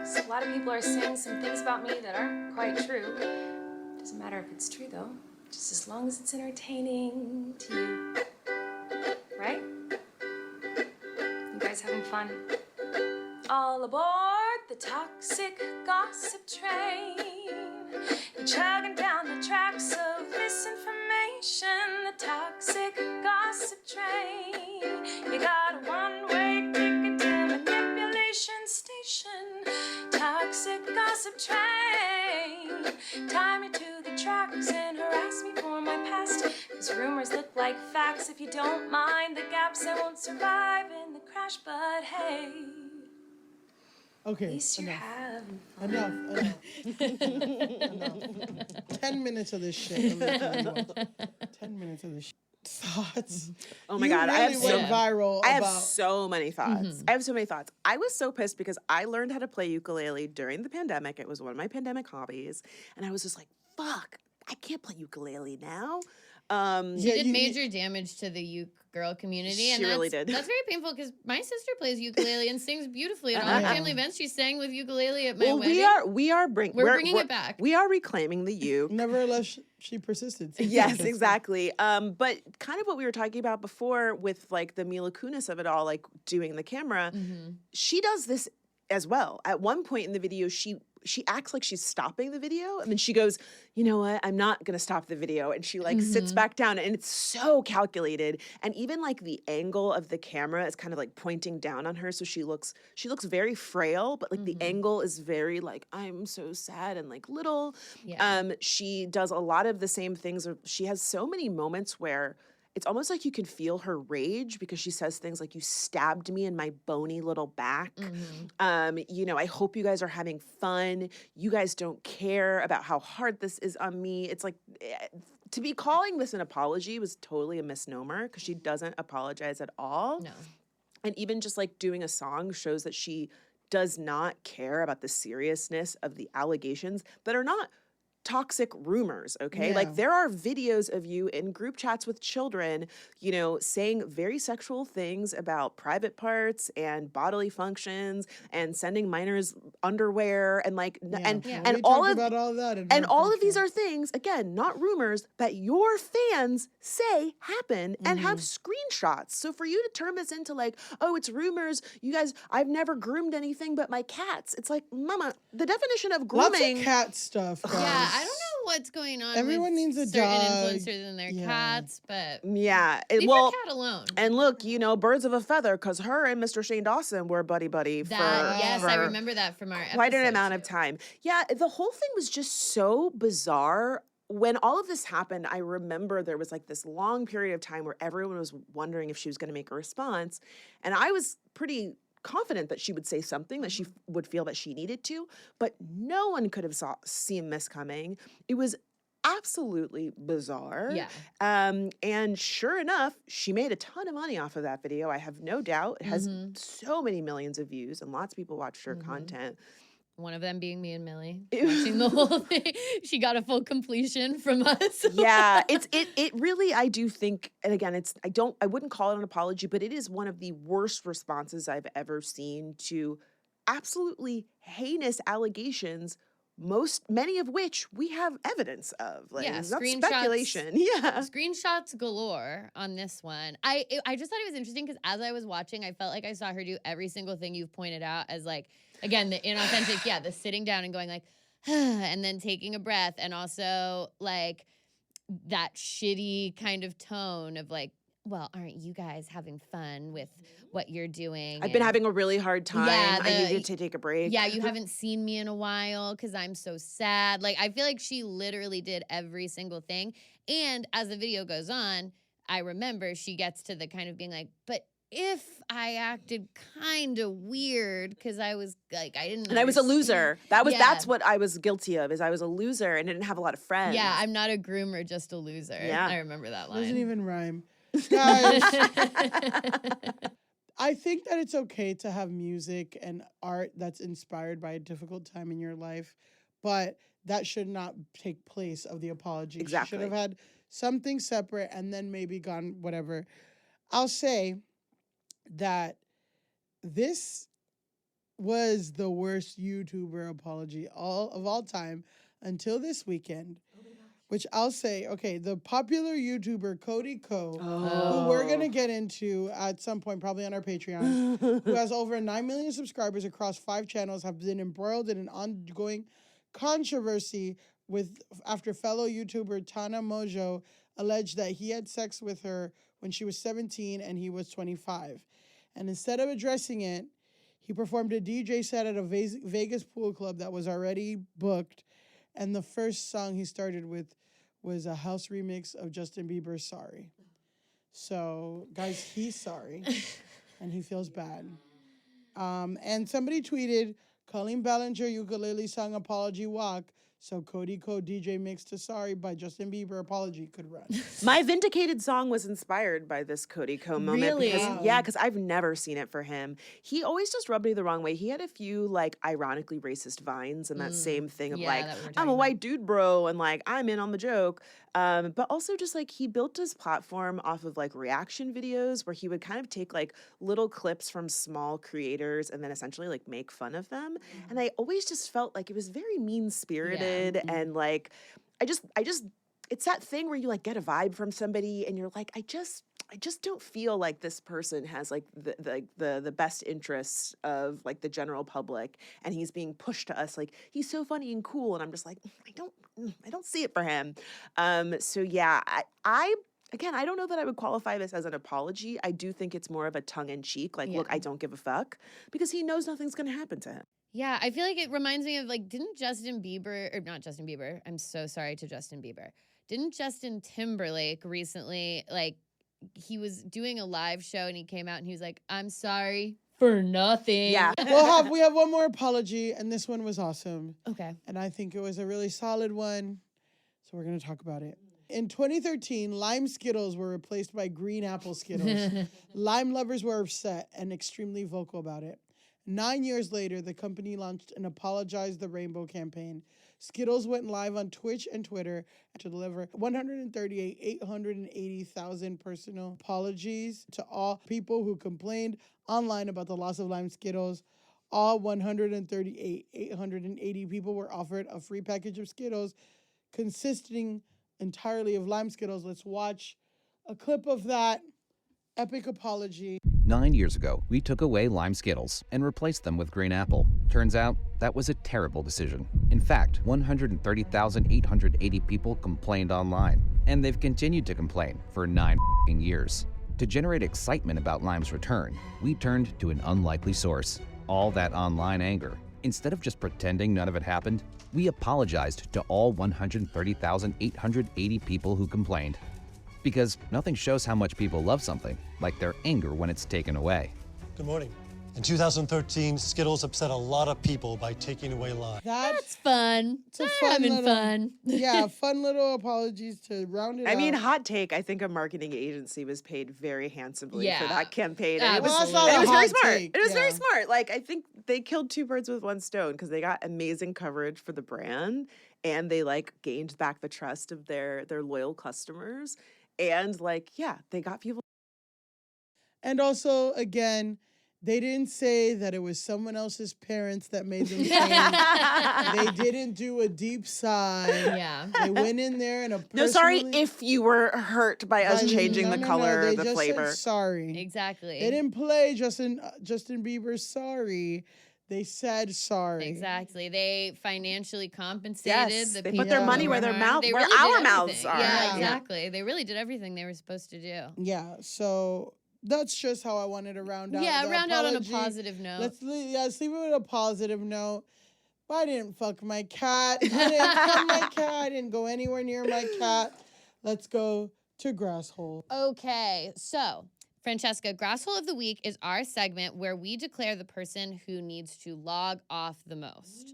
Speaker 6: So a lot of people are saying some things about me that aren't quite true. Doesn't matter if it's true, though, just as long as it's entertaining to you. Right? You guys having fun? All aboard the toxic gossip train. You're chugging down the tracks of misinformation. The toxic gossip train. You got a one-way ticket to manipulation station. Toxic gossip train. Tie me to the tracks and harass me for my past. 'Cause rumors look like facts. If you don't mind the gaps, I won't survive in the crash. But hey,
Speaker 3: Okay,
Speaker 6: at least you're
Speaker 3: enough.
Speaker 6: having fun.
Speaker 3: Enough. 10 minutes of this shit. 10 minutes of this shit. Thoughts?
Speaker 5: Oh my
Speaker 3: You
Speaker 5: God, I have
Speaker 3: really went viral
Speaker 5: I have
Speaker 3: about...
Speaker 5: so many thoughts. I have so many thoughts. I was so pissed because I learned how to play ukulele during the pandemic. It was one of my pandemic hobbies. And I was just like, fuck, I can't play ukulele now.
Speaker 4: She did major damage to the uke girl community. And
Speaker 5: She really did.
Speaker 4: That's very painful because my sister plays ukulele and sings beautifully. And all her family events, she sang with ukulele at my wedding.
Speaker 5: We're
Speaker 4: bringing it back.
Speaker 5: We are reclaiming the uke.
Speaker 3: Nevertheless, she persisted.
Speaker 5: Yes, exactly. But kind of what we were talking about before with like the Mila Kunis of it all, like doing the camera, she does this as well. At one point in the video, she acts like she's stopping the video, and then she goes, you know what, I'm not gonna stop the video, and she like sits back down, and it's so calculated, and even like the angle of the camera is kind of like pointing down on her, so she looks very frail, but like the angle is very like, I'm so sad and like little. She does a lot of the same things. She has so many moments where it's almost like you can feel her rage, because she says things like, you stabbed me in my bony little back. You know, I hope you guys are having fun. You guys don't care about how hard this is on me. It's like, to be calling this an apology was totally a misnomer, because she doesn't apologize at all.
Speaker 4: No.
Speaker 5: And even just like doing a song shows that she does not care about the seriousness of the allegations that are not toxic rumors, okay?
Speaker 3: Yeah.
Speaker 5: Like there are videos of you in group chats with children, you know, saying very sexual things about private parts and bodily functions and sending minors underwear and like and
Speaker 3: We
Speaker 5: all
Speaker 3: talked
Speaker 5: of
Speaker 3: about all that in
Speaker 5: and
Speaker 3: our
Speaker 5: all of these
Speaker 3: Patreon.
Speaker 5: are things, again, not rumors, that your fans say happen and have screenshots. So for you to turn this into like, oh, it's rumors, you guys, I've never groomed anything but my cats. It's like, mama, the definition of grooming.
Speaker 3: Lots of cat stuff, guys.
Speaker 4: Yeah, I don't know what's going on
Speaker 3: Everyone
Speaker 4: with
Speaker 3: needs a
Speaker 4: certain
Speaker 3: dog.
Speaker 4: influencers and their cats, but
Speaker 5: Yeah.
Speaker 4: leave
Speaker 5: Well,
Speaker 4: your cat alone.
Speaker 5: and look, you know, birds of a feather, because her and Mr. Shane Dawson were buddy-buddy
Speaker 4: Yes,
Speaker 5: for
Speaker 4: I remember that from our
Speaker 5: quite an
Speaker 4: episode,
Speaker 5: amount of
Speaker 4: too.
Speaker 5: time. Yeah, the whole thing was just so bizarre. When all of this happened, I remember there was like this long period of time where everyone was wondering if she was going to make a response. And I was pretty confident that she would say something, that she would feel that she needed to, but no one could have seen this coming. It was absolutely bizarre.
Speaker 4: Yeah.
Speaker 5: And sure enough, she made a ton of money off of that video. I have no doubt. It has so many millions of views, and lots of people watched her content.
Speaker 4: One of them being me and Millie, watching the whole thing. She got a full completion from us.
Speaker 5: Yeah, it really, I do think, and again, I wouldn't call it an apology, but it is one of the worst responses I've ever seen to absolutely heinous allegations, many of which we have evidence of. Like,
Speaker 4: Yeah,
Speaker 5: it's not
Speaker 4: screenshots.
Speaker 5: speculation. Yeah.
Speaker 4: Screenshots galore on this one. I just thought it was interesting because as I was watching, I felt like I saw her do every single thing you've pointed out as like, again, the inauthentic, the sitting down and going like, and then taking a breath, and also like that shitty kind of tone of like, well, aren't you guys having fun with what you're doing?
Speaker 5: I've been having a really hard time. I needed to take a break.
Speaker 4: Yeah, you haven't seen me in a while because I'm so sad. Like, I feel like she literally did every single thing. And as the video goes on, I remember she gets to the kind of being like, but if I acted kind of weird because I was like, I didn't.
Speaker 5: And I was a loser. That's what I was guilty of. Is I was a loser and didn't have a lot of friends.
Speaker 4: Yeah, I'm not a groomer, just a loser.
Speaker 5: Yeah.
Speaker 4: I remember that line.
Speaker 3: Doesn't even rhyme. Guys, I think that it's okay to have music and art that's inspired by a difficult time in your life, but that should not take place of the apology.
Speaker 5: Exactly.
Speaker 3: She should have had something separate and then maybe gone whatever. I'll say that this was the worst YouTuber apology of all time until this weekend. Which I'll say, okay, the popular YouTuber Cody Co, who we're going to get into at some point, probably on our Patreon, who has over 9 million subscribers across 5 channels, have been embroiled in an ongoing controversy after fellow YouTuber Tana Mojo alleged that he had sex with her when she was 17 and he was 25. And instead of addressing it, he performed a DJ set at a Vegas pool club that was already booked. And the first song he started with was a house remix of Justin Bieber's Sorry. So, guys, he's sorry. And he feels bad. And somebody tweeted, Colleen Ballinger ukulele song Apology Walk. So Cody Co DJ mix to Sorry by Justin Bieber apology could run.
Speaker 5: My Vindicated song was inspired by this Cody Co moment.
Speaker 4: Really?
Speaker 5: Because I've never seen it for him. He always just rubbed me the wrong way. He had a few like ironically racist vines and that same thing of like, I'm a white dude bro and like I'm in on the joke. But also just like he built his platform off of like reaction videos where he would kind of take like little clips from small creators and then essentially like make fun of them. And I always just felt like it was very mean-spirited and like I just it's that thing where you like get a vibe from somebody and you're like, I just don't feel like this person has like the best interests of like the general public, and he's being pushed to us like he's so funny and cool, and I'm just like I don't see it for him. So yeah, I again, I don't know that I would qualify this as an apology. I do think it's more of a tongue-in-cheek, like, look, I don't give a fuck, because he knows nothing's going to happen to him.
Speaker 4: Yeah, I feel like it reminds me of, like, didn't Justin Bieber, or not Justin Bieber, I'm so sorry to Justin Bieber. Didn't Justin Timberlake recently, like, he was doing a live show and he came out and he was like, I'm sorry for nothing.
Speaker 5: Yeah.
Speaker 3: We have one more apology, and this one was awesome.
Speaker 4: Okay.
Speaker 3: And I think it was a really solid one, so we're going to talk about it. In 2013, lime Skittles were replaced by green apple Skittles. Lime lovers were upset and extremely vocal about it. 9 years later, the company launched an Apologize the Rainbow campaign. Skittles went live on Twitch and Twitter to deliver 880,000 personal apologies to all people who complained online about the loss of lime Skittles. All 880 people were offered a free package of Skittles consisting entirely of lime Skittles. Let's watch a clip of that epic apology.
Speaker 7: 9 years ago, we took away lime Skittles and replaced them with green apple. Turns out, that was a terrible decision. In fact, 130,880 people complained online, and they've continued to complain for 9 years. To generate excitement about lime's return, we turned to an unlikely source. All that online anger. Instead of just pretending none of it happened, we apologized to all 130,880 people who complained. Because nothing shows how much people love something like their anger when it's taken away.
Speaker 8: Good morning. In 2013, Skittles upset a lot of people by taking away lime.
Speaker 4: That's fun.
Speaker 3: It's a
Speaker 4: They're
Speaker 3: fun
Speaker 4: having
Speaker 3: little,
Speaker 4: fun.
Speaker 3: yeah, fun little apologies to round it
Speaker 5: I
Speaker 3: out.
Speaker 5: mean, hot take. I think a marketing agency was paid very handsomely for
Speaker 4: Yeah.
Speaker 5: that campaign. And it was,
Speaker 3: Well, that's not
Speaker 5: and
Speaker 3: a
Speaker 5: it was very
Speaker 3: hot
Speaker 5: smart.
Speaker 3: take,
Speaker 5: It was very
Speaker 3: yeah.
Speaker 5: smart. Like, I think they killed two birds with one stone because they got amazing coverage for the brand and they like gained back the trust of their loyal customers. And like, yeah, they got people.
Speaker 3: And also, again, they didn't say that it was someone else's parents that made them change. They didn't do a deep sigh.
Speaker 4: Yeah.
Speaker 3: They went in there and
Speaker 5: No, sorry
Speaker 3: personally-
Speaker 5: if you were hurt by us changing the color
Speaker 3: they
Speaker 5: or the
Speaker 3: just
Speaker 5: flavor.
Speaker 3: Said sorry.
Speaker 4: Exactly.
Speaker 3: They didn't play Justin Bieber's sorry. They said sorry.
Speaker 4: Exactly. They financially compensated
Speaker 5: Yes,
Speaker 4: the
Speaker 5: they
Speaker 4: people
Speaker 5: put their
Speaker 4: who
Speaker 5: money
Speaker 4: were
Speaker 5: where their
Speaker 4: harmed.
Speaker 5: mouth-
Speaker 4: They
Speaker 5: where
Speaker 4: really did
Speaker 5: our mouths
Speaker 4: everything.
Speaker 5: are.
Speaker 4: Yeah,
Speaker 3: Yeah.
Speaker 4: exactly. They really did everything they were supposed to do.
Speaker 3: Yeah. So that's just how I wanted to round out.
Speaker 4: Yeah,
Speaker 3: the
Speaker 4: round out on a
Speaker 3: apology.
Speaker 4: positive note.
Speaker 3: Let's leave it with a positive note. I didn't fuck my cat. I didn't fuck my cat. I didn't go anywhere near my cat. Let's go to Grasshole.
Speaker 4: Okay, so Franchesca, Grasshole of the Week is our segment where we declare the person who needs to log off the most.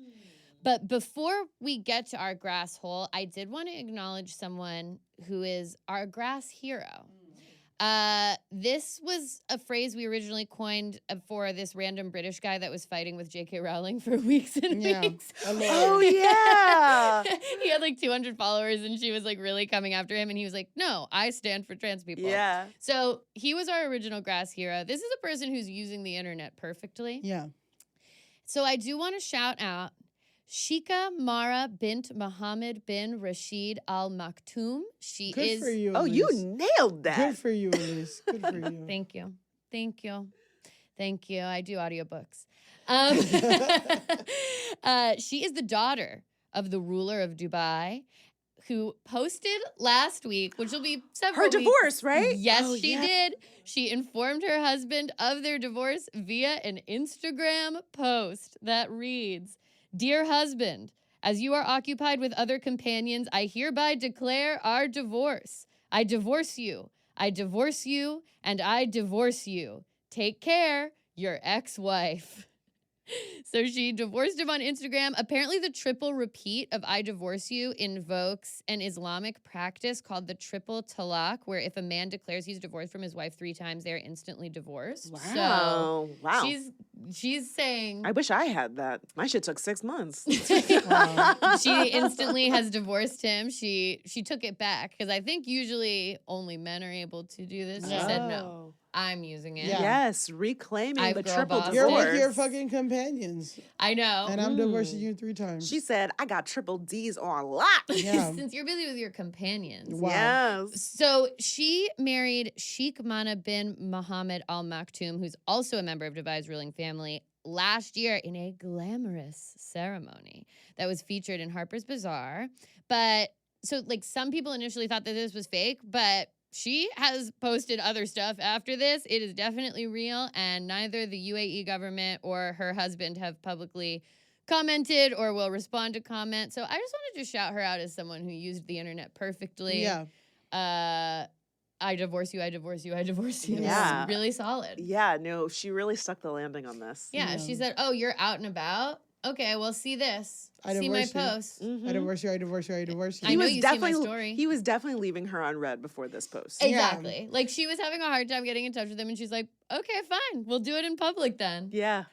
Speaker 4: But before we get to our Grasshole, I did want to acknowledge someone who is our grass hero. This was a phrase we originally coined for this random British guy that was fighting with J.K. Rowling for weeks and
Speaker 3: Yeah.
Speaker 4: weeks.
Speaker 5: Oh, yeah.
Speaker 4: He had like 200 followers and she was like really coming after him. And he was like, no, I stand for trans people.
Speaker 5: Yeah.
Speaker 4: So he was our original grass hero. This is a person who's using the internet perfectly.
Speaker 3: Yeah.
Speaker 4: So I do want to shout out Sheikha Mara bint Mohammed bin Rashid Al Maktoum. She
Speaker 3: Good
Speaker 4: is.
Speaker 3: for you.
Speaker 5: Oh, you
Speaker 3: Elise.
Speaker 5: nailed that.
Speaker 3: Good for you, Elise. Good for you.
Speaker 4: Thank you. Thank you. Thank you. I do audiobooks. She is the daughter of the ruler of Dubai, who posted last week, which will be several
Speaker 5: Her
Speaker 4: weeks.
Speaker 5: divorce, right?
Speaker 4: Yes,
Speaker 5: Oh,
Speaker 4: she
Speaker 5: yeah.
Speaker 4: did. She informed her husband of their divorce via an Instagram post that reads, "Dear husband, as you are occupied with other companions, I hereby declare our divorce. I divorce you. I divorce you, and I divorce you. Take care, your ex-wife." So she divorced him on Instagram. Apparently, the triple repeat of I divorce you invokes an Islamic practice called the triple talaq, where if a man declares he's divorced from his wife 3 times, they're instantly divorced.
Speaker 5: Wow.
Speaker 4: So
Speaker 5: Wow.
Speaker 4: she's saying
Speaker 5: I wish I had that. My shit took 6 months.
Speaker 4: she instantly has divorced him. She took it back because I think usually only men are able to do this. She said no.
Speaker 5: Oh.
Speaker 4: I'm using it.
Speaker 3: Yeah.
Speaker 5: Yes, reclaiming
Speaker 4: I've
Speaker 5: the
Speaker 4: girl
Speaker 5: triple
Speaker 4: bossed
Speaker 3: You're
Speaker 5: divorce.
Speaker 3: with your fucking companions.
Speaker 4: I know.
Speaker 3: And I'm divorcing you 3 times.
Speaker 5: She said, I got triple D's on lock.
Speaker 3: Yeah.
Speaker 4: Since you're busy with your companions.
Speaker 3: Wow.
Speaker 5: Yes.
Speaker 4: So she married Sheikh Mana bin Mohammed Al Maktoum, who's also a member of Dubai's ruling family, last year in a glamorous ceremony that was featured in Harper's Bazaar. But so like some people initially thought that this was fake, but she has posted other stuff after this. It is definitely real, and neither the UAE government or her husband have publicly commented or will respond to comment. So I just wanted to shout her out as someone who used the internet perfectly.
Speaker 3: Yeah.
Speaker 4: I divorce you, I divorce you, I divorce you.
Speaker 5: Yeah.
Speaker 4: It's really solid.
Speaker 5: Yeah, no, she really stuck the landing on this.
Speaker 4: Yeah, she said, "Oh, you're out and about? Okay, well, see this.
Speaker 3: I
Speaker 4: See my
Speaker 3: divorce you.
Speaker 4: post."
Speaker 5: Mhm.
Speaker 3: I divorce you, I divorce you, I divorce you.
Speaker 4: I know you see my story.
Speaker 5: He was definitely leaving her on red before this post.
Speaker 4: Exactly. Like, she was having a hard time getting in touch with him, and she's like, "Okay, fine. We'll do it in public then."
Speaker 5: Yeah.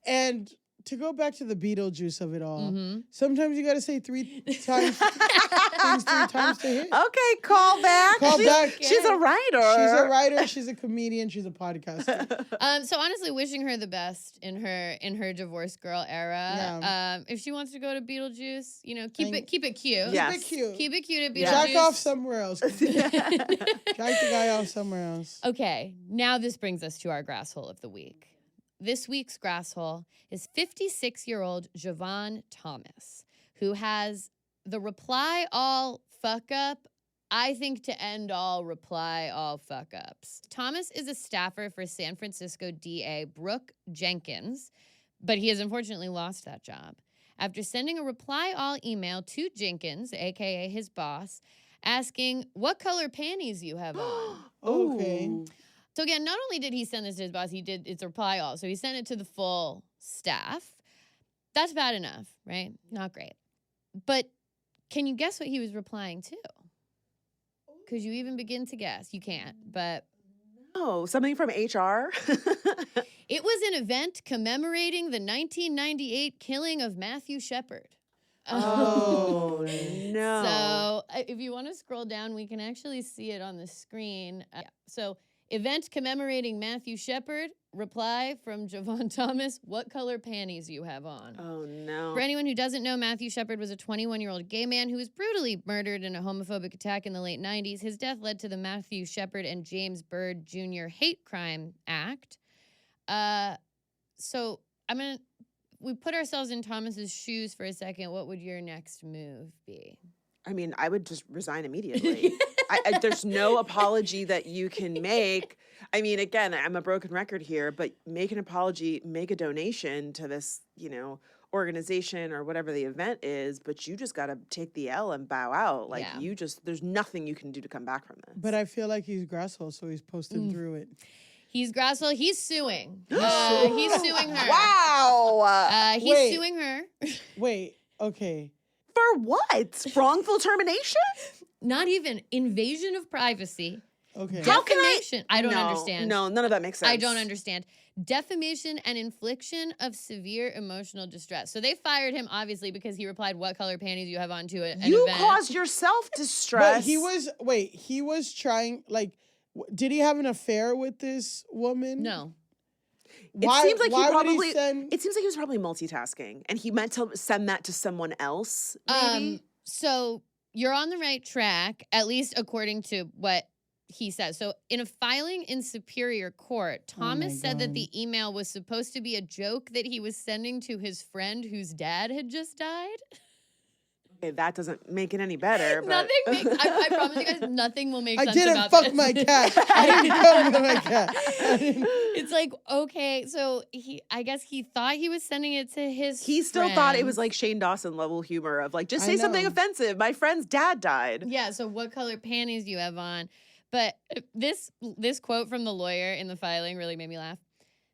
Speaker 3: And to go back to the Beetlejuice of it all,
Speaker 4: Mm-hmm.
Speaker 3: sometimes you got to say 3 times things 3 times to hit.
Speaker 5: Okay, call back.
Speaker 3: Call back.
Speaker 5: She's a writer.
Speaker 3: She's a writer. She's a comedian. She's a podcaster.
Speaker 4: So honestly, wishing her the best in her divorce girl era.
Speaker 3: Yeah.
Speaker 4: If she wants to go to Beetlejuice, you know, keep it cute.
Speaker 5: Yes.
Speaker 3: Keep it cute.
Speaker 4: Keep it cute at Beetlejuice.
Speaker 5: Yeah.
Speaker 3: Jack off somewhere else. Jack the guy off somewhere else.
Speaker 4: Okay, now this brings us to our Grasshole of the week. This week's Grasshole is 56-year-old Javon Thomas, who has the reply all fuck up, I think, to end all reply all fuck ups. Thomas is a staffer for San Francisco DA Brooke Jenkins, but he has unfortunately lost that job after sending a reply all email to Jenkins, aka his boss, asking what color panties you have on.
Speaker 3: Okay.
Speaker 5: Ooh.
Speaker 4: So again, not only did he send this to his boss, he did its reply all. So he sent it to the full staff. That's bad enough, right? Not great. But can you guess what he was replying to? Could you even begin to guess? You can't, but...
Speaker 5: Oh, something from HR?
Speaker 4: It was an event commemorating the 1998 killing of Matthew Shepard.
Speaker 5: Oh, no.
Speaker 4: So if you want to scroll down, we can actually see it on the screen. So event commemorating Matthew Shepard, reply from Javon Thomas, what color panties you have on?
Speaker 5: Oh, no.
Speaker 4: For anyone who doesn't know, Matthew Shepard was a 21-year-old gay man who was brutally murdered in a homophobic attack in the late 90s. His death led to the Matthew Shepard and James Byrd Jr. Hate Crime Act. So we put ourselves in Thomas's shoes for a second. What would your next move be?
Speaker 5: I mean, I would just resign immediately. There's no apology that you can make. I mean, again, I'm a broken record here, but make an apology, make a donation to this, organization or whatever the event is, but you just got to take the L and bow out. Like, there's nothing you can do to come back from this.
Speaker 3: But I feel like he's Grasshole, so he's posting through it.
Speaker 4: He's Grasshole. He's suing. He's suing her.
Speaker 5: Wow.
Speaker 4: He's suing her.
Speaker 3: Wait, okay.
Speaker 5: For what? Wrongful termination?
Speaker 4: Not even invasion of privacy.
Speaker 3: Okay.
Speaker 5: How can
Speaker 4: Defamation. I don't understand.
Speaker 5: No, none of that makes sense.
Speaker 4: I don't understand. Defamation and infliction of severe emotional distress. So they fired him, obviously, because he replied, what color panties you have on to an
Speaker 5: You
Speaker 4: event.
Speaker 5: caused yourself distress.
Speaker 3: But he was trying, like, did he have an affair with this woman?
Speaker 4: No.
Speaker 5: It seems like he was probably multitasking, and he meant to send that to someone else, maybe?
Speaker 4: So you're on the right track, at least according to what he says. So in a filing in Superior Court, Thomas said that the email was supposed to be a joke that he was sending to his friend whose dad had just died.
Speaker 5: Okay, that doesn't make it any better. But...
Speaker 4: I promise you guys, nothing will make sense
Speaker 3: I
Speaker 4: about this.
Speaker 3: didn't fuck my cat. I didn't come to my cat.
Speaker 4: It's like, okay, so I guess he thought he was sending it to his
Speaker 5: He still
Speaker 4: friend.
Speaker 5: thought it was like Shane Dawson level humor of like, just say something offensive. My friend's dad died.
Speaker 4: Yeah, so what color panties you have on. But this quote from the lawyer in the filing really made me laugh.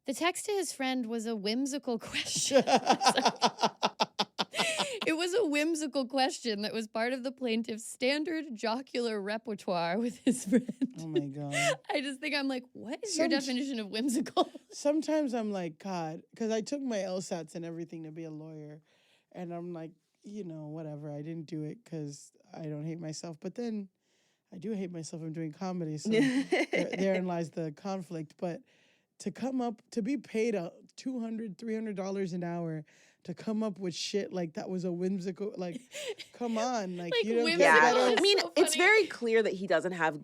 Speaker 4: The text to his friend was a whimsical question. It was a whimsical question that was part of the plaintiff's standard jocular repertoire with his friend.
Speaker 3: Oh my God.
Speaker 4: I just think I'm like, what is your definition of whimsical?
Speaker 3: Sometimes I'm like, God, because I took my LSATs and everything to be a lawyer. And I'm like, whatever. I didn't do it because I don't hate myself. But then I do hate myself. I'm doing comedy. So therein lies the conflict. But to be paid $200, $300 an hour to come up with shit like that was a whimsical, like, come on. Like you don't get better.
Speaker 5: I mean,
Speaker 4: so
Speaker 5: it's
Speaker 4: funny.
Speaker 5: very clear that he doesn't have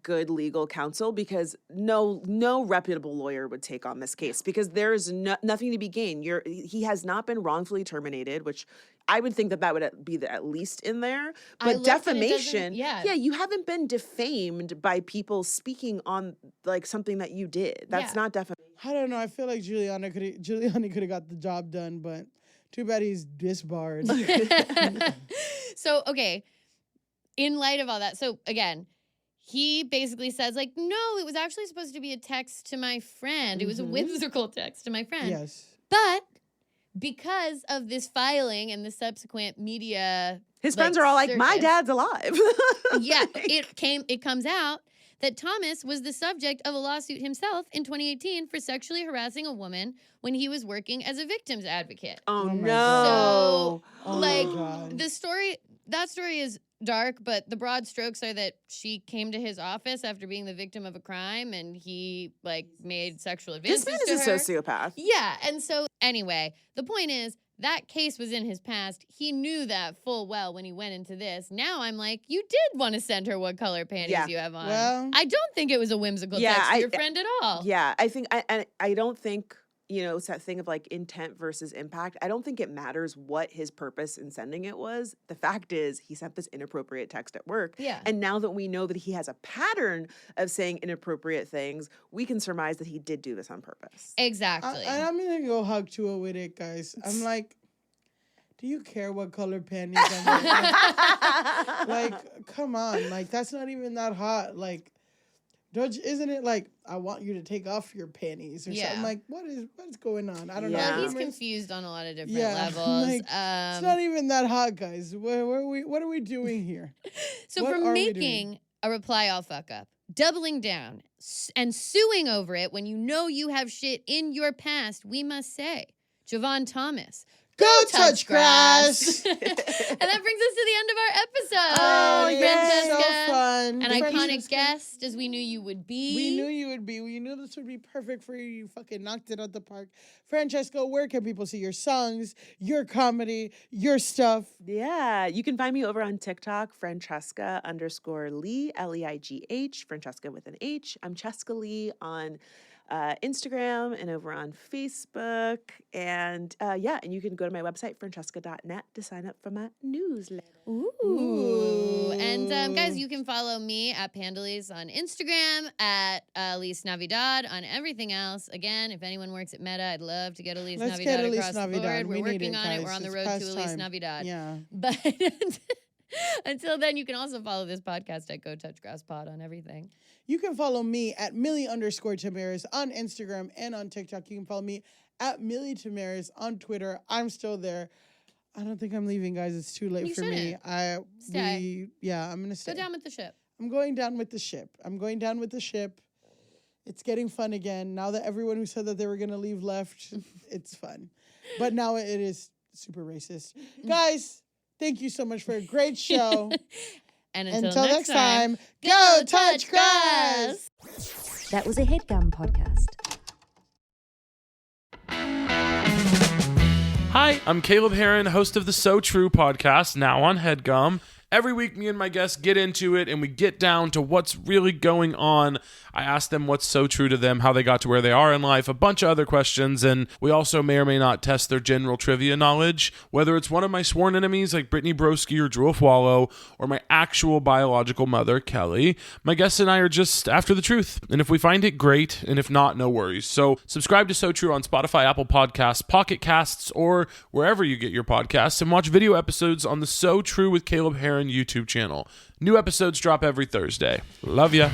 Speaker 5: good legal counsel because no reputable lawyer would take on this case because there is nothing to be gained. He has not been wrongfully terminated, which I would think that would be at least in there. But defamation, you haven't been defamed by people speaking on like something that you did. That's not defamation.
Speaker 3: I don't know. I feel like Giuliani could have got the job done, but too bad he's disbarred.
Speaker 4: So, okay, in light of all that, so again, he basically says like, no, it was actually supposed to be a text to my friend. It was a whimsical text to my friend.
Speaker 3: Yes.
Speaker 4: But because of this filing and the subsequent media,
Speaker 5: his friends are all like, my dad's alive.
Speaker 4: Yeah, it comes out that Thomas was the subject of a lawsuit himself in 2018 for sexually harassing a woman when he was working as a victim's advocate.
Speaker 5: Oh
Speaker 3: my
Speaker 5: no.
Speaker 3: God.
Speaker 4: That story is dark, but the broad strokes are that she came to his office after being the victim of a crime and he like made sexual advances
Speaker 5: This man is
Speaker 4: to
Speaker 5: a
Speaker 4: her.
Speaker 5: sociopath.
Speaker 4: Yeah, and so anyway, the point is that case was in his past. He knew that full well when he went into this. Now I'm like, you did want to send her what color panties you have on.
Speaker 3: Well,
Speaker 4: I don't think it was a whimsical text to your friend at all.
Speaker 5: Yeah, I think, I don't think, it's that thing of like intent versus impact. I don't think it matters what his purpose in sending it was. The fact is he sent this inappropriate text at work.
Speaker 4: Yeah.
Speaker 5: And now that we know that he has a pattern of saying inappropriate things, we can surmise that he did do this on purpose.
Speaker 4: Exactly.
Speaker 3: I'm going to go hug Chua with it, guys. I'm like, do you care what color panties I'm wearing? Like, come on. Like, that's not even that hot. Like, Isn't it like, I want you to take off your panties or
Speaker 4: Yeah.
Speaker 3: something? Like, what's going on? I don't
Speaker 5: Yeah.
Speaker 3: know.
Speaker 4: Well, he's
Speaker 3: Cameras?
Speaker 4: confused on a lot of different
Speaker 3: Yeah,
Speaker 4: levels.
Speaker 3: like, it's not even that hot, guys. What are we doing here?
Speaker 4: So
Speaker 3: What
Speaker 4: for
Speaker 3: are we doing?
Speaker 4: making a reply all fuck up, doubling down, and suing over it when you know you have shit in your past, we must say, Javon Thomas.
Speaker 3: Go touch grass.
Speaker 4: And that brings us to the end of our episode.
Speaker 3: Oh, yes, so
Speaker 4: Francesca,
Speaker 3: fun.
Speaker 4: an iconic
Speaker 3: Francesca.
Speaker 4: guest, as we knew you would be.
Speaker 3: We knew you would be. We knew this would be perfect for you. You fucking knocked it out the park. Francesca, where can people see your songs, your comedy, your stuff?
Speaker 5: Yeah, you can find me over on TikTok, Franchesca_Lee, Leigh, Francesca with an H. I'm Cheska Lee on Instagram and over on Facebook. And and you can go to my website, francesca.net, to sign up for my newsletter.
Speaker 4: Ooh. And guys, you can follow me at Pandalis on Instagram, at Elise Navidad on everything else. Again, if anyone works at Meta, I'd love to get Elise
Speaker 3: Let's
Speaker 4: Navidad
Speaker 3: get Elise
Speaker 4: across the
Speaker 3: Navidad.
Speaker 4: board.
Speaker 3: We
Speaker 4: We're
Speaker 3: need
Speaker 4: working
Speaker 3: it,
Speaker 4: on it.
Speaker 3: guys.
Speaker 4: We're on the
Speaker 3: It's
Speaker 4: road to
Speaker 3: past
Speaker 4: Elise
Speaker 3: time.
Speaker 4: Navidad.
Speaker 3: Yeah.
Speaker 4: But until then, you can also follow this podcast at Go Touch Grass Pod on everything.
Speaker 3: You can follow me at Millie_Tamaris on Instagram and on TikTok. You can follow me at Millie Tamaris on Twitter. I'm still there. I don't think I'm leaving, guys. It's too late
Speaker 4: You
Speaker 3: for me.
Speaker 4: shouldn't. Stay.
Speaker 3: I'm gonna stay.
Speaker 4: Go down with the ship.
Speaker 3: I'm going down with the ship. It's getting fun again. Now that everyone who said that they were gonna leave left, it's fun. But now it is super racist. Guys, thank you so much for a great show.
Speaker 4: And
Speaker 3: Until next time, go touch grass.
Speaker 9: That was a HeadGum podcast.
Speaker 10: Hi, I'm Caleb Heron, host of the So True podcast, now on HeadGum. Every week, me and my guests get into it, and we get down to what's really going on. I ask them what's so true to them, how they got to where they are in life, a bunch of other questions, and we also may or may not test their general trivia knowledge, whether it's one of my sworn enemies like Brittany Broski or Drew Wallow, or my actual biological mother, Kelly. My guests and I are just after the truth, and if we find it, great, and if not, no worries. So subscribe to So True on Spotify, Apple Podcasts, Pocket Casts, or wherever you get your podcasts, and watch video episodes on the So True with Caleb Heron YouTube channel. New episodes drop every Thursday. Love ya.